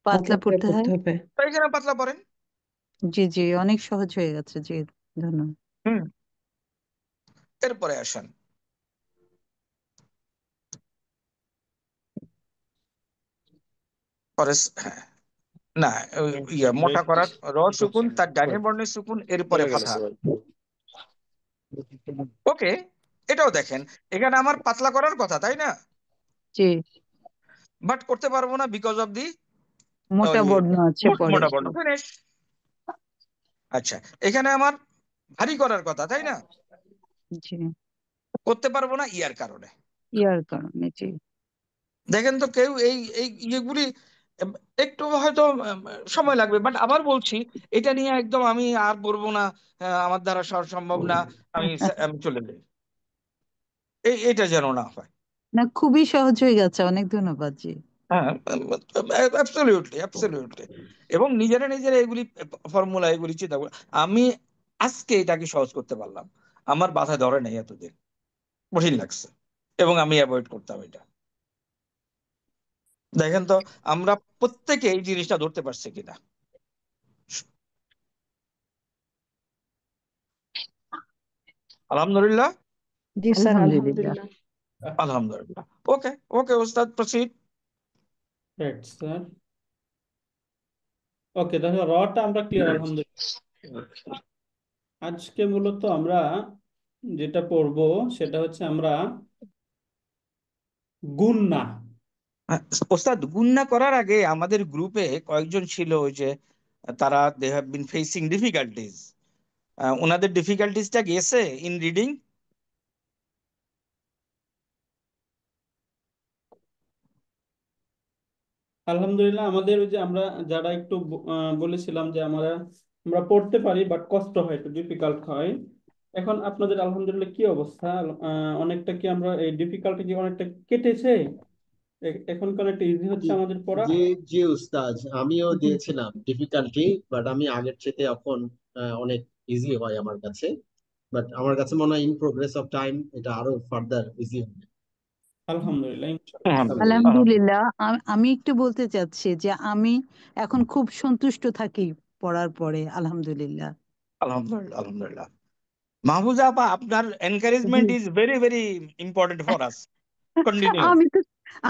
[SPEAKER 2] পাতলা
[SPEAKER 3] পাতলা
[SPEAKER 2] পড়তে হয়
[SPEAKER 3] পড়তে হবে।
[SPEAKER 5] তাই এখানে পাতলা পড়েন।
[SPEAKER 2] জি জি অনেক সহজ হয়ে গেছে জি ধন্যবাদ
[SPEAKER 5] হুম, এরপরে আসেন, পরে হ্যাঁ, না মোটা করার, র সুকুন তার ডাইনের বর্ণের সুকুন, এরপরে ফাথা। ওকে, এটাও দেখেন, এখানে আমার পাতলা করার কথা, তাই না?
[SPEAKER 2] জি
[SPEAKER 5] বাট করতে পারবো না, বিকজ অফ দি
[SPEAKER 2] মোটা বর্ণ আছে পরে
[SPEAKER 5] মোটা বর্ণ। ফিনিশ। আচ্ছা, এখানে আমার ভারী করার কথা, তাই না?
[SPEAKER 2] জি
[SPEAKER 5] করতে পারবো না ইয়ার কারণে।
[SPEAKER 2] ইয়ার কারণে জি
[SPEAKER 5] দেখেন তো, কেউ এই এই ইয়েগুলি এম, একটু হয়তো সময় লাগবে, বাট আবার বলছি, এটা নিয়ে একদম আমি আর বলবো না, আমার দ্বারা সম্ভব না, আমি চলে যাই, এটা যেন না হয়।
[SPEAKER 2] না খুবই সহজ হয়ে গেছে অনেক ধন্যবাদ জি
[SPEAKER 5] হ্যাঁ, অ্যাবসলিউটলি অ্যাবসলিউটলি। এবং নিজেরা নিজেরা এগুলি ফর্মুলা এগুলি চিন্তা করে, আমি আজকে এটাকে সহজ করতে পারলাম, আমার বাধা ধরে নাই, এতদিন কঠিন লাগছে এবং আমি অ্যাভয়েড করতাম এটা। দেখেন তো আমরা প্রত্যেকে এই জিনিসটা ধরতে পারছি কিনা। আলহামদুলিল্লাহ,
[SPEAKER 3] জি স্যার,
[SPEAKER 2] আলহামদুলিল্লাহ
[SPEAKER 3] আলহামদুলিল্লাহ।
[SPEAKER 5] আলহামদুলিল্লাহ। ওকে ওকে ওস্তাদ, প্রসিড।
[SPEAKER 1] Right sir. ওকে, তাহলে রটা আমরা ক্লিয়ার আলহামদুলিল্লাহ। আজকে মূলত আমরা যেটা পড়ব সেটা হচ্ছে আমরা গুণনা।
[SPEAKER 5] ওস্তাদ, গুণনা করার আগে আমাদের গ্রুপে কয়েকজন ছিল, ওই যে তারা they have been facing difficulties, ওনাদের ডিফিকাল্টিজটা গেছে ইন রিডিং?
[SPEAKER 1] আলহামদুলিল্লাহ, আমাদের ওই যে আমরা যারা একটু বলেছিলাম যে আমরা আমরা পড়তে পারি বাট কষ্ট হয়, একটু ডিফিকাল্ট হয়। এখন আপনাদের আলহামদুলিল্লাহ কি অবস্থা? অনেকটা কি আমরা এই ডিফিকাল্টি কি অনেকটা কেটেছে? এখনকার একটা ইজি হচ্ছে
[SPEAKER 4] জি
[SPEAKER 1] আমাদের পড়া।
[SPEAKER 4] জি জি উস্তাদ, আমিও
[SPEAKER 2] জি
[SPEAKER 4] দিয়েছিলাম ডিফিকাল্টি, বাট আমি আগের চেয়ে এখন অনেক ইজি হয় আমার কাছে। বাট আমার কাছে মনে হয় ইন প্রোগ্রেস অফ টাইম এটা আরো ফার্দার ইজি হবে।
[SPEAKER 1] আলহামদুলিল্লাহ ইনশাআল্লাহ।
[SPEAKER 4] আলহামদুলিল্লাহ।
[SPEAKER 2] আলহামদুলিল্লাহ আমি একটু বলতে চাচ্ছি যে আমি এখন খুব সন্তুষ্ট থাকি পড়ার পরে আলহামদুলিল্লাহ
[SPEAKER 5] আলহামদুলিল্লাহ আলহামদুলিল্লাহ। মাহফুজা আপা, আপনার
[SPEAKER 2] জি
[SPEAKER 5] encouragement is very very important for us. Continue.
[SPEAKER 2] আমি তো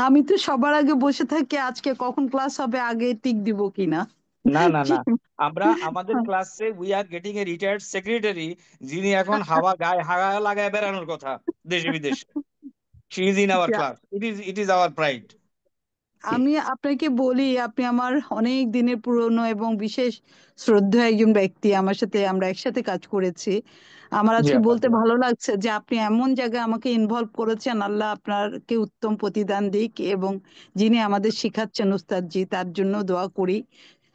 [SPEAKER 2] আমি তো সবার আগে বসে থাকি আজকে কখন ক্লাস হবে আগে টিক দিব কিনা
[SPEAKER 5] না না না, আমরা আমাদের ক্লাসে we are getting a retired secretary, যিনি এখন গায়ে হাওয়া লাগায় বেড়ানোর কথা দেশে বিদেশে। She is in our class, it is our pride.
[SPEAKER 2] আমি আপনাকে বলি আপনি আমার অনেক দিনের পুরনো এবং বিশেষ শ্রদ্ধেয় একজন ব্যক্তি আমার সাথে আমরা একসাথে কাজ করেছি আমার
[SPEAKER 5] জি
[SPEAKER 2] আজকে
[SPEAKER 5] আপা,
[SPEAKER 2] বলতে ভালো লাগছে যে আপনি এমন জায়গায় আমাকে ইনভলভ করেছেন আল্লাহ আপনাকে উত্তম প্রতিদান দিক এবং যিনি আমাদের শিখাচ্ছেন উস্তাদজি তার জন্য দোয়া করি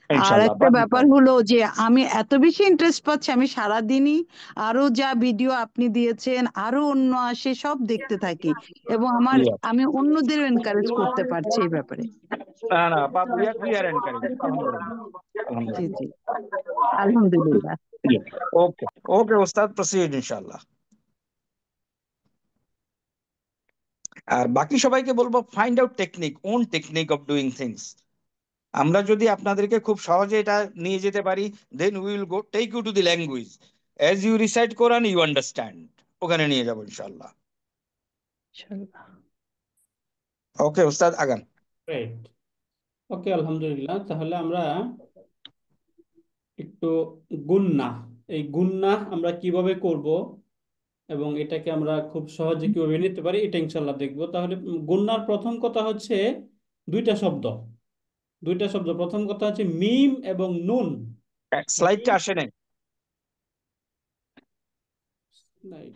[SPEAKER 2] আর
[SPEAKER 5] ইনশাআল্লাহ
[SPEAKER 2] একটা ব্যাপার হলো যে আমি এত বেশি ইন্টারেস্ট পাচ্ছি আমি সারাদিনই আরো যা ভিডিও আপনি দিয়েছেন আরো অন্য আসে সব দেখতে থাকি এবং আমি অন্যদের এনকারেজ করতে পারছি এই ব্যাপারে
[SPEAKER 5] না না আপা, উই আর এনকারেজ। আলহামদুলিল্লাহ
[SPEAKER 2] জি
[SPEAKER 5] আলহামদুলিল্লাহ।
[SPEAKER 2] জি আলহামদুলিল্লাহ
[SPEAKER 5] ওকে ওকে ওস্তাদ, প্রসিড ইনশাআল্লাহ। আর বাকি সবাইকে বলবো, find out technique, own technique of doing things. আমরা যদি আপনাদেরকে খুব সহজে এটা নিয়ে যেতে পারি, then we will go take you to the language, as you recite Quran you understand, ওখানে নিয়ে যাবো ইনশাআল্লাহ।
[SPEAKER 3] ইনশাআল্লাহ।
[SPEAKER 5] ওকে ওস্তাদ, আগান।
[SPEAKER 1] রাইট। ওকে আলহামদুলিল্লাহ, তাহলে আমরা একটু গুণনা, এই গুণনা আমরা কিভাবে করব এবং এটাকে আমরা খুব সহজে কিভাবে নিতে পারি এটা ইনশাল্লাহ দেখবো। তাহলে গুণনার প্রথম কথা হচ্ছে দুইটা শব্দ। প্রথম কথা হচ্ছে মিম এবং নুন।
[SPEAKER 5] স্লাইডটা
[SPEAKER 1] মিম,
[SPEAKER 5] আসে নাই।
[SPEAKER 1] রাইট।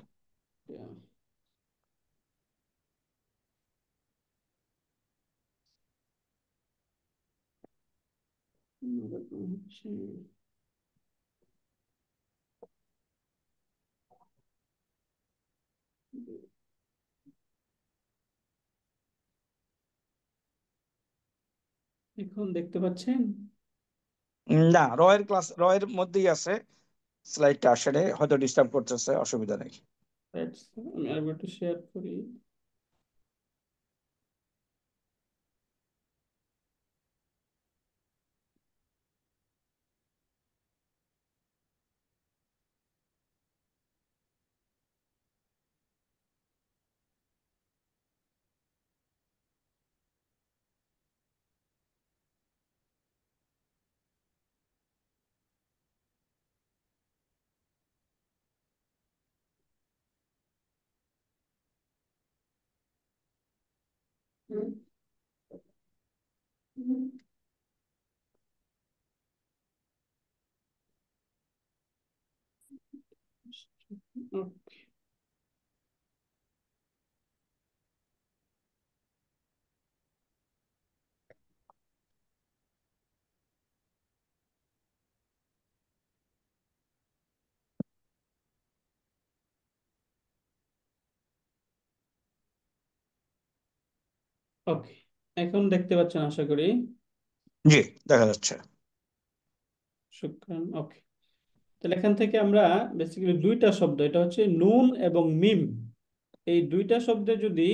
[SPEAKER 1] হচ্ছে এখন দেখতে পাচ্ছেন?
[SPEAKER 5] না, রয়ের মধ্যেই আছে, স্লাইডটা আসলে হয়তো ডিস্টার্ব করতেছে, অসুবিধা নেই।
[SPEAKER 1] আমি আরেকবার একটু শেয়ার করি। ওকে, এখন দেখতে পাচ্ছেন আশা করি।
[SPEAKER 5] জি, দেখা যাচ্ছে।
[SPEAKER 1] শুক্রান। ওকে, তাহলে এখান থেকে আমরা বেসিক্যালি দুইটা শব্দ, এটা হচ্ছে নুন এবং মিম, এই দুইটা শব্দে যদি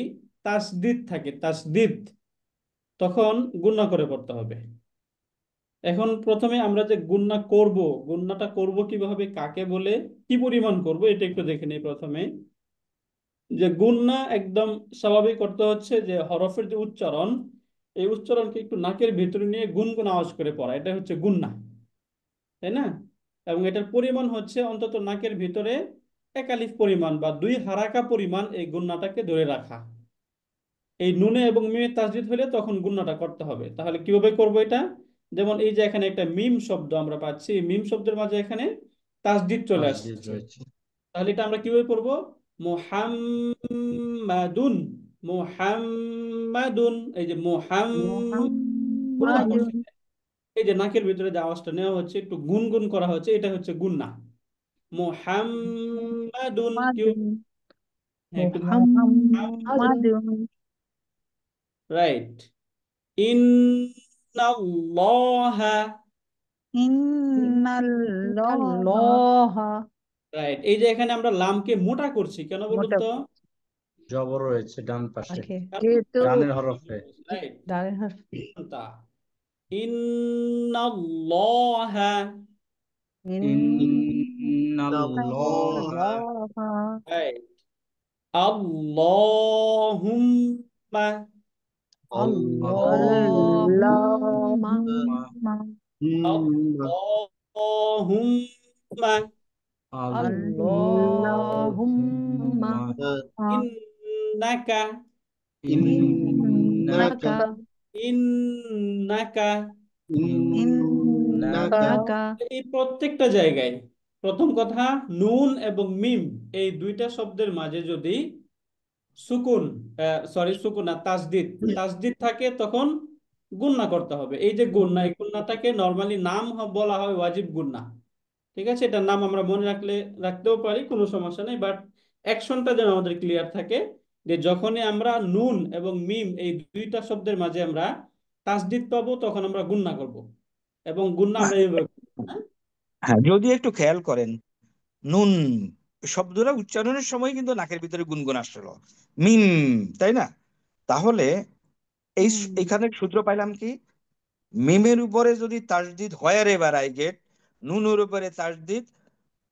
[SPEAKER 1] তাসদিদ থাকে, তাসদিদ, তখন গুণনা করে পড়তে হবে। এখন প্রথমে আমরা যে গুণনা করব, গুণনাটা করব কিভাবে, কাকে বলে, কি পরিমাণ করব, এটা একটু দেখে নিই প্রথমে। যে গুণনা একদম স্বাভাবিক করতে হচ্ছে যে হরফের যে উচ্চারণ, এই উচ্চারণকে একটু নাকের ভিতরে নিয়ে গুনগুন আওয়াজ করে পড়া, এটা হচ্ছে গুণনা, তাই না? এবং এটার পরিমাণ হচ্ছে অন্তত নাকের ভিতরে 1 আলিফ পরিমাণ বা 2 হারাকা পরিমাণ এই গুণনাটাকে ধরে রাখা। এই নুনে এবং মিমে তাসদিদ হলে তখন গুণনাটা করতে হবে। তাহলে কিভাবে করব এটা? যেমন এই যে এখানে একটা মিম শব্দ আমরা পাচ্ছি, এই মিম শব্দের মাঝে এখানে তাসদিদ চলে
[SPEAKER 6] তাসদিদ
[SPEAKER 1] আসছে।
[SPEAKER 6] রয়েছে।
[SPEAKER 1] তাহলে এটা আমরা কিভাবে পড়বো? মুহাম্মাদুন, মুহাম্মাদুন, এই যে গুণনা করছি,
[SPEAKER 2] মুহাম্মাদুন
[SPEAKER 1] এই যে নাকের ভিতরে যে আওয়াজটা নেওয়া হচ্ছে, একটু গুনগুন করা হচ্ছে, এটা হচ্ছে গুণনা। মুহাম্মাদুন, কেউ
[SPEAKER 2] মুহাম্মাদুন
[SPEAKER 1] হ্যাঁ একটু
[SPEAKER 2] মুহাম্মাদুন
[SPEAKER 1] রাইট। ইন্নাল্লাহা,
[SPEAKER 2] ইন্নাল্লাহা
[SPEAKER 1] রাইট। এই যে এখানে আমরা লামকে মোটা করছি কেন বলুন
[SPEAKER 2] মোটা
[SPEAKER 1] তো?
[SPEAKER 6] জবর রয়েছে ডান পাশে,
[SPEAKER 3] আগে
[SPEAKER 2] যেহেতু
[SPEAKER 6] ডানের হরফে।
[SPEAKER 1] রাইট।
[SPEAKER 3] ডানের হাত
[SPEAKER 1] ইন্নাল্লাহা,
[SPEAKER 6] ইন্নাল্লাহ
[SPEAKER 2] ইন্নাল্লাহা
[SPEAKER 1] রাইট। আল্লাহুম্মা,
[SPEAKER 3] আল্লাহুম্মা
[SPEAKER 2] আল্লাহুম্মা
[SPEAKER 1] আল্লাহুম্মা,
[SPEAKER 3] আল্লাহুম্মা
[SPEAKER 1] ইন্নাকা,
[SPEAKER 2] ইন্নাকা
[SPEAKER 1] ইন্নাকা।
[SPEAKER 2] ইন্নাকা
[SPEAKER 1] এই প্রত্যেকটা জায়গায় প্রথম কথা, নুন এবং মিম এই দুইটা শব্দের মাঝে যদি সুকুন, সুকুন না, তাসদিদ, তাসদিদ থাকে তখন গুণনা করতে হবে। এই যে গুণনা, এই গুণনাটাকে নরমালি নাম বলা হয় ওয়াজিব গুণনা। ঠিক আছে, এটার নাম আমরা মনে রাখতেও পারি, কোনো সমস্যা নেই, বাট অ্যাকশনটা যেন আমাদের ক্লিয়ার থাকে যে যখনই আমরা নুন এবং মিম এই দুইটা শব্দের মাঝে আমরা তাসদিদ পাবো তখন আমরা গুণনা করব, এবং গুণনা আমরা এইভাবে করবো, হ্যাঁ?
[SPEAKER 5] হ্যাঁ, যদি একটু খেয়াল করেন, নুন শব্দটা উচ্চারণের সময় কিন্তু নাকের ভিতরে গুনগুন আসছিল, মিম, তাই না? তাহলে এইখানে সূত্র পাইলাম কি, মিমের উপরে যদি তাসদিদ হয় রে বাড়াই গেট, নুনের উপরে তাসদিদ,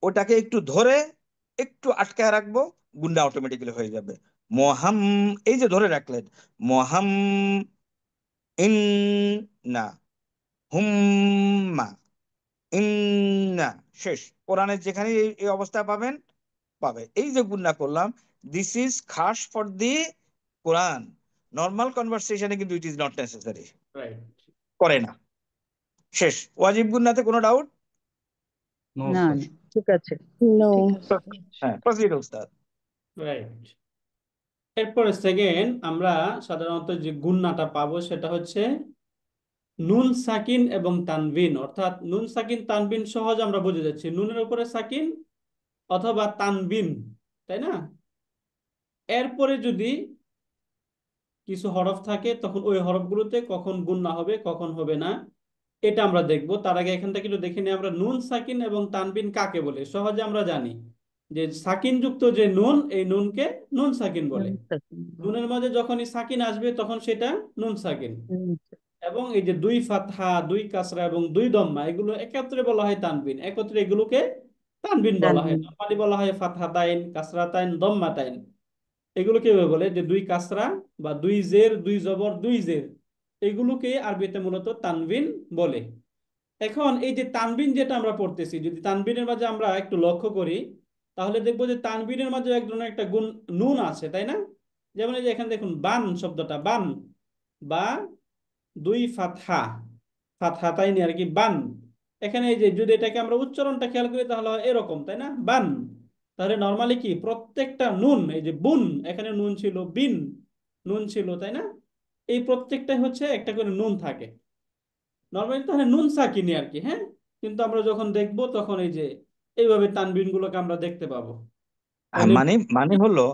[SPEAKER 5] ওটাকে একটু ধরে একটু আটকায় রাখবো, গুন্ডা অটোমেটিক্যালি হয়ে যাবে। মহাম, এই যে ধরে রাখলেন, মহাম, ইন, না, হুম্মা, ইন্না, শেষ। কোরআনের যেখানে এই অবস্থা পাবে। এই যে গুণনা করলাম, দিস ইজ খাস ফর দি কোরআন। নর্মাল কনভারসেশনে কিন্তু it is not necessary,
[SPEAKER 1] right.
[SPEAKER 5] করে না। শেষ। ওয়াজিব গুণনাতে কোনো ডাউট?
[SPEAKER 6] নো
[SPEAKER 2] না
[SPEAKER 6] স্যার।
[SPEAKER 2] না ঠিক আছে।
[SPEAKER 3] No.
[SPEAKER 2] ঠিক আছে।
[SPEAKER 5] হ্যাঁ, প্রসিড উস্তাদ।
[SPEAKER 1] রাইট। এরপরে সেকেন্ড আমরা সাধারণত যে গুণনাটা পাবো সেটা হচ্ছে নুন সাকিন এবং তানবিন, অর্থাৎ নুন সাকিন তানবিন সহজ আমরা বুঝে যাচ্ছি, নুনের উপরে সাকিন অথবা তানবিন, তাই না? এরপরে যদি কিছু হরফ থাকে তখন ওই হরফগুলোতে কখন গুণনা হবে কখন হবে না এটা আমরা দেখব। তার আগে এখান থেকে একটু দেখে নিই আমরা নুন সাকিন এবং তানবিন কাকে বলে। সহজে আমরা জানি যে সাকিন যুক্ত যে নুন, এই নুনকে নুন সাকিন বলে। নুনের মাঝে যখনই সাকিন আসবে তখন সেটা নুন সাকিন। এবং এই যে দুই ফাতহা, দুই কাসরা এবং দুই দম্মা, এগুলো একত্রে বলা হয় তানবিন। একত্রে এগুলোকে তানবিন বলা হয়। নরমালি বলা হয় ফাতহাতাইন, কাসরাতাইন, দম্মাতাইন। এগুলো কিভাবে বলে যে দুই কাসরা বা দুই জের, দুই জবর, দুই জের, এগুলোকে আরবিতে মূলত তানবিন বলে। এখন এই যে তানবিন যেটা আমরা পড়তেছি, যদি তানবিনের মাঝে আমরা একটু লক্ষ্য করি তাহলে দেখবো যে তানবিনের মাঝে এক ধরনের একটা গুণ নুন আছে, তাই না? যেমন এই যে এখানে দেখুন বান শব্দটা, বান বা দুই ফাতহা, ফাতহাতাইনি আর কি, বান। এখানে এই যে যদি এটাকে আমরা উচ্চারণটা খেয়াল করি তাহলে হয় এরকম, তাই না? বান। তাহলে নর্মালি কি প্রত্যেকটা নুন, এই যে বুন, এখানে নুন ছিল, বিন নুন ছিল, তাই না? এই প্রত্যেকটাই হচ্ছে একটা করে নুন থাকে। নর্মালি তাহলে নুন সাকিনি আর কি, হ্যাঁ। কিন্তু আমরা যখন দেখব তখন এই যে এইভাবে তানবিন গুলোকে আমরা দেখতে পাবো। তাহলে
[SPEAKER 5] মানে মানে হলো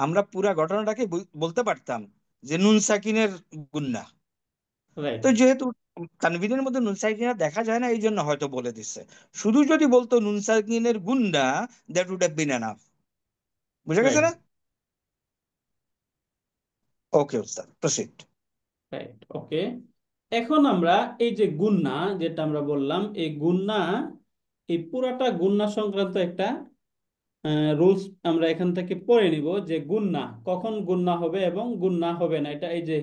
[SPEAKER 5] আমরা পুরা ঘটনাটাকে বলতে পারতাম যে নুন সাকিনের গুন্না।
[SPEAKER 1] রাইট,
[SPEAKER 5] তো যেহেতু তানবিনের মধ্যে নুন সাকিনা দেখা যায় না, এই জন্য হয়তো বলে দিচ্ছে। শুধু যদি বলতো নুন সাকিনের গুন্না, that would have been enough. বুঝা গেছে
[SPEAKER 1] রাইট,
[SPEAKER 5] না? ওকে উস্তাদ, প্রসিড।
[SPEAKER 1] রাইট, ওকে। এখন আমরা এই যে গুন্না যেটা আমরা বললাম, এই গুন্না, এই পুরাটা গুন্না সংক্রান্ত একটা রুলস আমরা এখান থেকে পড়ে নিব যে গুন্না কখন গুন্না হবে এবং গুন্না হবে না। এটা এই যে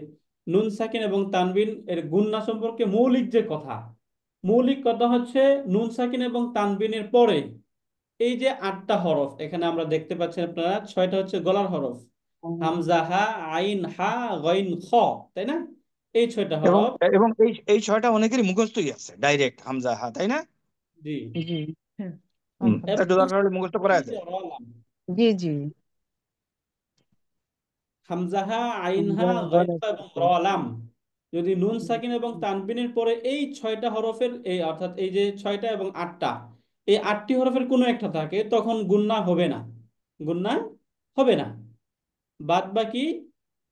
[SPEAKER 1] নুন সাকিন এবং তানবিন এর গুন্না সম্পর্কে মৌলিক যে কথা, মৌলিক কথা হচ্ছে নুন সাকিন এবং তানবিনের পরে এই যে আটটা হরফ এখানে আমরা দেখতে পাচ্ছি, আপনারা ছয়টা হচ্ছে গলার হরফ, হামজা, হা, আইন, হা, গইন, খ, তাই না? এই ছয়টা
[SPEAKER 5] এবং
[SPEAKER 1] হরফ।
[SPEAKER 5] এবং এই এই ছয়টা অনেকেরই মুখস্থই আছে, ডাইরেক্ট হামজা হা, তাই না?
[SPEAKER 1] জি।
[SPEAKER 2] জি হ্যাঁ,
[SPEAKER 5] একটু
[SPEAKER 1] এবং
[SPEAKER 5] দরকার হলে মুখস্থ করা
[SPEAKER 1] এই যে
[SPEAKER 5] যায়।
[SPEAKER 1] র লাম,
[SPEAKER 2] জি জি
[SPEAKER 1] হামজাহা, আইনহা,
[SPEAKER 2] গড় গড়
[SPEAKER 1] গইনহা এবং
[SPEAKER 2] আছে।
[SPEAKER 1] র লাম, যদি নুন সাকিন এবং তানবিনের পরে এই ছয়টা হরফের, এই অর্থাৎ এই যে ছয়টা এবং আটটা, এই আটটি হরফের কোনো একটা থাকে তখন গুন্না হবে না, গুন্না হবে না। বাদ বাকি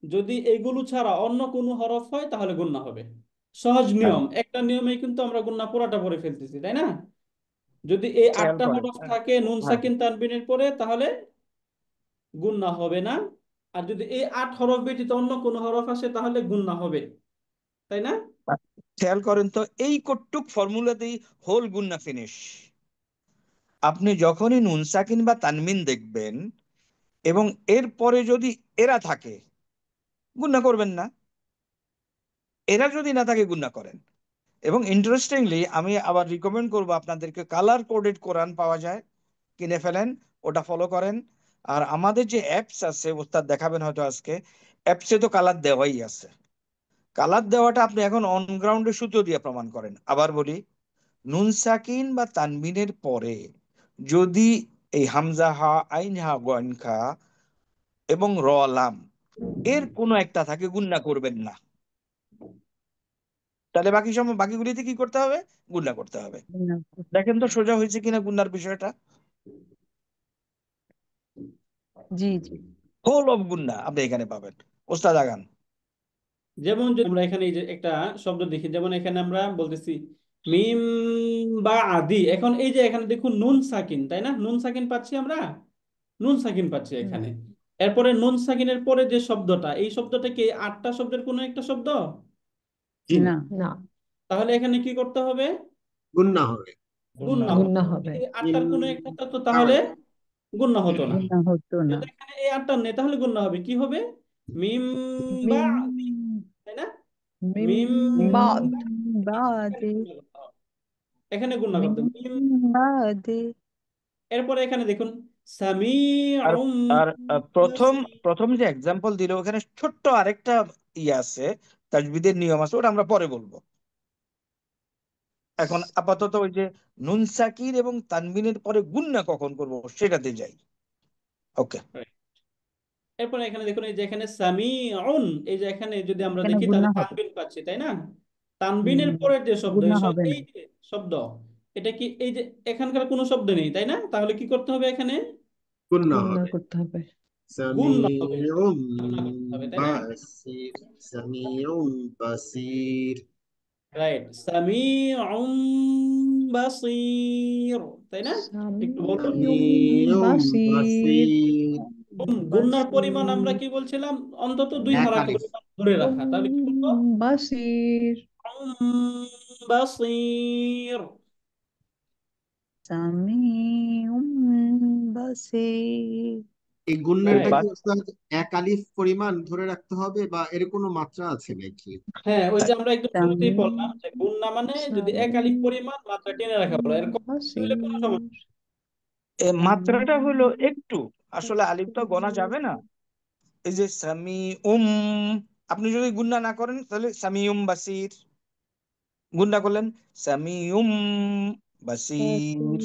[SPEAKER 1] যদি এগুলো ছাড়া অন্য কোনো হরফ হয় তাহলে গুন্না হবে। সহজ
[SPEAKER 5] হ্যাঁ,
[SPEAKER 1] নিয়ম, একটা নিয়মেই কিন্তু আমরা গুন্না পুরাটা পড়ে ফেলতেছি, তাই না? যদি এই
[SPEAKER 5] খেয়াল
[SPEAKER 1] আটটা
[SPEAKER 5] করেন।
[SPEAKER 1] হরফ
[SPEAKER 5] হ্যাঁ,
[SPEAKER 1] থাকে নুন
[SPEAKER 5] হ্যাঁ,
[SPEAKER 1] সাকিন তানবিনের পরে তাহলে গুন্না হবে না। আর যদি এই আট হরফ ব্যতীত অন্য কোনো হরফ আসে তাহলে গুন্না হবে, তাই না?
[SPEAKER 5] খেয়াল করেন তো, এই কটুক ফর্মুলাতেই হোল গুন্না ফিনিশ। আপনি যখনই নুন সাকিন বা তানমিন দেখবেন এবং এর পরে যদি এরা থাকে, গুন্না করবেন না। এরা যদি না থাকে, গুন্না করেন। এবং ইন্টারেস্টিংলি আমি আবার রিকমেন্ড করবো আপনাদেরকে, কালার কোডেড কোরআন পাওয়া যায়, কিনে ফেলেন, ওটা ফলো করেন। আর আমাদের যে অ্যাপস আছে, ওস্তাদ দেখাবেন হয়তো আজকে, অ্যাপসে তো কালার দেওয়াই আছে। কালার দেওয়াটা আপনি এখন অন গ্রাউন্ডে সূত্র দিয়ে প্রমাণ করেন। আবার বলি, নুন সাকিন বা তানবিনের পরে যদি এই হামজা হা, আইন হা, গয়েন খা এবং র লাম এর কোনো একটা থাকে, গুন্না করবেন না। তাহলে বাকি সময় বাকিগুলিতে কি করতে হবে? গুন্না করতে হবে। দেখেন তো সোজা হয়েছে কিনা গুন্নার বিষয়টা।
[SPEAKER 2] জি জি
[SPEAKER 5] হোল অফ গুন্না আপনি এখানে পাবেন। ওস্তাদ আগান।
[SPEAKER 1] যেমন যদি আমরা এখানে এই যে একটা শব্দ দেখি, যেমন এখানে আমরা বলতেছি মিম বা আদি, এখন এই যে এখানে দেখুন নুন সাকিন, তাই না? নুন সাকিন পাচ্ছি আমরা, নুন সাকিন পাচ্ছি এখানে। এরপরে নুন সাকিনের পরে যে শব্দটা, এই শব্দটা কি এই আটটা শব্দের কোনো একটা শব্দ?
[SPEAKER 4] জি না,
[SPEAKER 2] না
[SPEAKER 3] না,
[SPEAKER 1] তাহলে এখানে কি করতে হবে?
[SPEAKER 4] গুন্না হবে।
[SPEAKER 1] গুণনা হবে।
[SPEAKER 3] গুণনা হবে।
[SPEAKER 1] এই
[SPEAKER 4] মিম
[SPEAKER 1] আটটার কোনো একটা তো
[SPEAKER 4] আর
[SPEAKER 1] তাহলে গুণনা হতো না।
[SPEAKER 2] গুণা হতো না।
[SPEAKER 1] যেহেতু এখানে এই আটটা নেই তাহলে গুণনা হবে, কি হবে? মিম বা
[SPEAKER 2] মিম
[SPEAKER 1] আদি, তাই না?
[SPEAKER 3] মিম
[SPEAKER 1] মিম
[SPEAKER 3] বাদ।
[SPEAKER 1] বা এখানে
[SPEAKER 2] বাদে
[SPEAKER 1] গুণনা করতে হবে। এখানে গুণনা
[SPEAKER 2] মিম
[SPEAKER 1] করতে হবে। মিম।
[SPEAKER 2] বাদে
[SPEAKER 1] এরপরে এখানে দেখুন
[SPEAKER 5] আর
[SPEAKER 1] সামিউম
[SPEAKER 5] আর প্রথম
[SPEAKER 1] বাসির।
[SPEAKER 5] প্রথম যে এক্সাম্পল দিল, ওখানে ছোট্ট আরেকটা ইয়ে আছে, তাজবিদের নিয়ম আছে, ওটা আমরা পরে বলবো। এখন আপাতত ওই যে নুন সাকিন এবং তানবিনের পরে গুন্না কখন করব সেটাতে যাই। ওকে,
[SPEAKER 1] Right. এরপরে এখানে দেখুন, এই যে এখানে সামিউন, এই যে এখানে যদি আমরা
[SPEAKER 2] এখানে
[SPEAKER 1] দেখি
[SPEAKER 2] গুণা
[SPEAKER 1] তাহলে
[SPEAKER 2] হবে।
[SPEAKER 1] তানবিন পাচ্ছি, তাই না? তানবিনের পরের যে শব্দ,
[SPEAKER 2] গুণা হবে
[SPEAKER 1] এই
[SPEAKER 2] না।
[SPEAKER 1] যে শব্দ, এটা কি এই যে এখানকার কোনো শব্দ নেই, তাই না? তাহলে কি করতে হবে এখানে?
[SPEAKER 4] গুন্না
[SPEAKER 3] গুণা
[SPEAKER 4] হবে।
[SPEAKER 3] করতে হবে।
[SPEAKER 1] গুণনা হবে,
[SPEAKER 4] সামিউম
[SPEAKER 1] গুণনা করতে হবে, তাই না?
[SPEAKER 4] বাসির, সামিউম বাসির।
[SPEAKER 1] রাইট, সামিউম বাসীর, তাই না? একটু বলুন।
[SPEAKER 3] সামিউম
[SPEAKER 4] সামিউম
[SPEAKER 3] বাসির।
[SPEAKER 4] বাসির।
[SPEAKER 1] গুণনার পরিমাণ আমরা
[SPEAKER 3] বাসির।
[SPEAKER 1] কি বলছিলাম? অন্তত 2
[SPEAKER 4] এক
[SPEAKER 1] হারাফ
[SPEAKER 4] আলিফ।
[SPEAKER 1] ধরে রাখা। তাহলে কি বলবো?
[SPEAKER 3] বাসির।
[SPEAKER 1] বাসীর।
[SPEAKER 2] সামিউম বাসির।
[SPEAKER 4] এই
[SPEAKER 5] এই
[SPEAKER 4] গুন্নাটা কি
[SPEAKER 5] বাস
[SPEAKER 4] ওস্তাদ এক আলিফ পরিমাণ ধরে রাখতে হবে, বা এর কোনো মাত্রা আছে নাকি?
[SPEAKER 1] হ্যাঁ, ওই যে আমরা একদম শুরুতেই
[SPEAKER 2] সামিউম
[SPEAKER 1] বললাম যে গুণনা মানে যদি 1 আলিফ পরিমাণ মাত্রা টেনে রাখা বলো, এর কম হলে কোনো সমস্যা নেই।
[SPEAKER 5] এই মাত্রাটা হলো একটু, আসলে আলিফটা গোনা যাবে না। এই যে সামিউম, আপনি যদি গুন্না না করেন তাহলে সামিউম বাসির, গুন্না করলেন সামিউম বাসির।